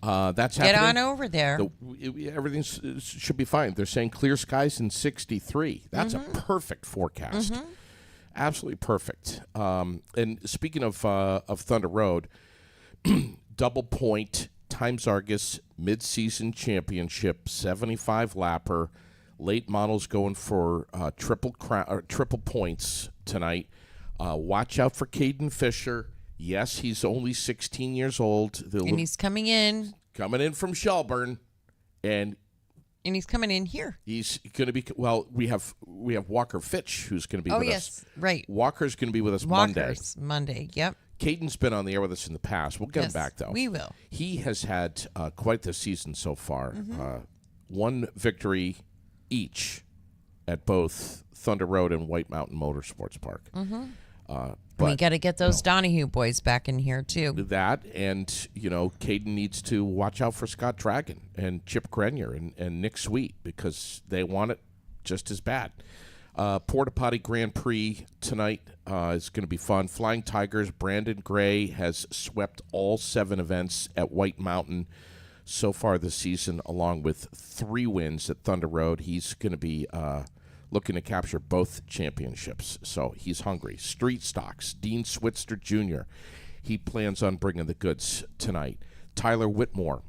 Speaker 1: that's
Speaker 2: Get
Speaker 1: happening.
Speaker 2: on over there.
Speaker 1: Everything should be fine. They're saying clear skies in 63. That's a perfect forecast. Absolutely perfect. And speaking of Thunder Road, Double Point Times Argus Mid-Season Championship 75 lapper. Late models going for triple points tonight. Watch out for Caden Fisher. Yes, he's only 16 years old.
Speaker 2: And he's coming in.
Speaker 1: Coming in from Shelburne, and
Speaker 2: he's coming in here.
Speaker 1: he's going to be we have Walker Fitch who's going to be
Speaker 2: Oh,
Speaker 1: with
Speaker 2: yes.
Speaker 1: us.
Speaker 2: Right.
Speaker 1: Walker's going to be with us Monday.
Speaker 2: Walker's Monday. Yep.
Speaker 1: Caden's been on the air with us in the past. We'll get him
Speaker 2: Yes,
Speaker 1: back though.
Speaker 2: we will.
Speaker 1: He has had quite the season so far.
Speaker 2: Mm-hmm.
Speaker 1: One victory each at both Thunder Road and White Mountain Motorsports Park.
Speaker 2: Mm-hmm.
Speaker 1: But
Speaker 2: We got to get those Donahue boys back in here, too.
Speaker 1: that, and Caden needs to watch out for Scott Dragon and Chip Grenier and Nick Sweet because they want it just as bad. Porta Potty Grand Prix tonight is going to be fun. Flying Tigers, Brandon Gray has swept all 7 events at White Mountain so far this season, along with 3 wins at Thunder Road. He's going to be looking to capture both championships, so he's hungry. Street Stocks, Dean Switzer Jr., he plans on bringing the goods tonight. Tyler Whitmore,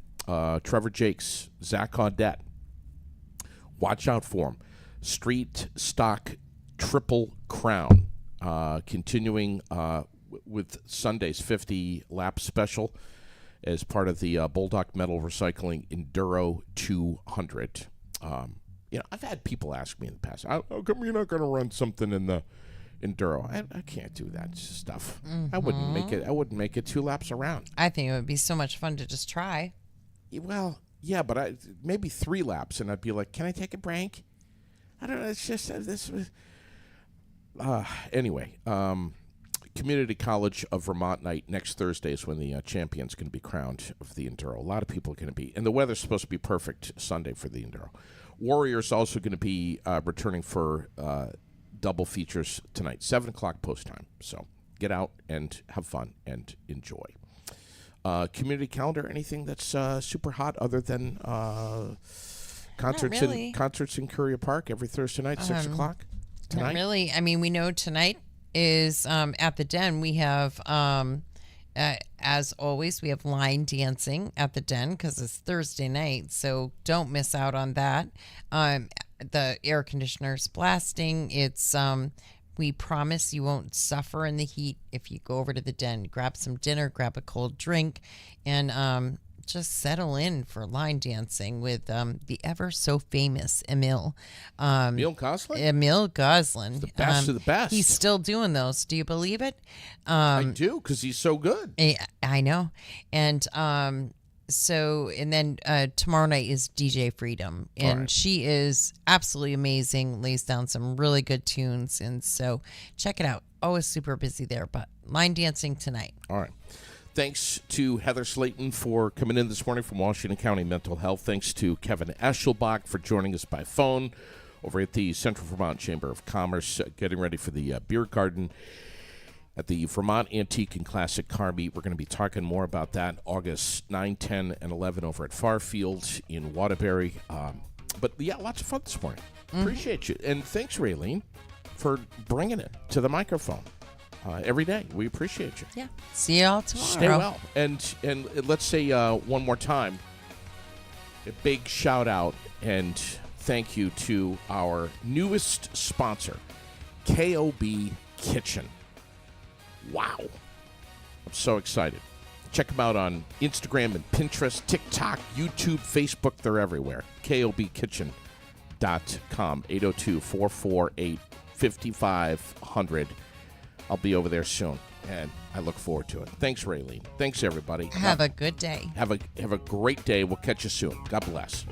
Speaker 1: Trevor Jakes, Zach Audette, watch out for him. Street Stock Triple Crown, continuing with Sunday's 50 lap special as part of the Bulldog Metal Recycling Enduro 200. I've had people ask me in the past, how come you're not going to run something in the Enduro? I can't do that stuff. I wouldn't make it. I wouldn't make it 2 laps around.
Speaker 2: I think it would be so much fun to just try.
Speaker 1: Well, yeah, but maybe 3 laps, and I'd be like, "Can I take a break?" I don't know. It's just this was. Anyway, Community College of Vermont night next Thursday is when the champion's going to be crowned of the Enduro. A lot of people are going to be, and the weather's supposed to be perfect Sunday for the Enduro. Warriors also going to be returning for double features tonight, 7 o'clock post time. So get out and have fun and enjoy. Community calendar, anything that's super hot other than concerts
Speaker 2: really.
Speaker 1: in Courier Park every Thursday night, 6 o'clock tonight?
Speaker 2: Not really. I mean, we know tonight is at the Den. We have, as always, we have line dancing at the Den because it's Thursday night. So don't miss out on that. The air conditioner's blasting. It's we promise you won't suffer in the heat if you go over to the Den. Grab some dinner, grab a cold drink, and just settle in for line dancing with the ever so famous Emil.
Speaker 1: Emil Goslin?
Speaker 2: Emil Goslin.
Speaker 1: The best of the best.
Speaker 2: He's still doing those. Do you believe it?
Speaker 1: I do, because he's so good.
Speaker 2: I know. And and then tomorrow night is DJ Freedom. And
Speaker 1: right.
Speaker 2: she is absolutely amazing, lays down some really good tunes. And so check it out. Always super busy there, but line dancing tonight.
Speaker 1: All right. Thanks to Heather Slayton for coming in this morning from Washington County Mental Health. Thanks to Kevin Eschelbach for joining us by phone over at the Central Vermont Chamber of Commerce, getting ready for the beer garden. at the Vermont Antique and Classic Car Meet. We're going to be talking more about that August 9, 10, and 11 over at Farfield in Waterbury. But yeah, lots of fun this morning. Appreciate you. And thanks, Raylene, for bringing it to the microphone every day. We appreciate you.
Speaker 2: Yeah. See y'all tomorrow.
Speaker 1: Stay well. And let's say one more time, a big shout out and thank you to our newest sponsor, KOB Kitchen. Wow. I'm so excited. Check them out on Instagram and Pinterest, TikTok, YouTube, Facebook. They're everywhere. KOBKitchen.com, 802-448-5500. I'll be over there soon, and I look forward to it. Thanks, Raylene. Thanks, everybody.
Speaker 2: Have a good day.
Speaker 1: Have a great day. We'll catch you soon. God bless.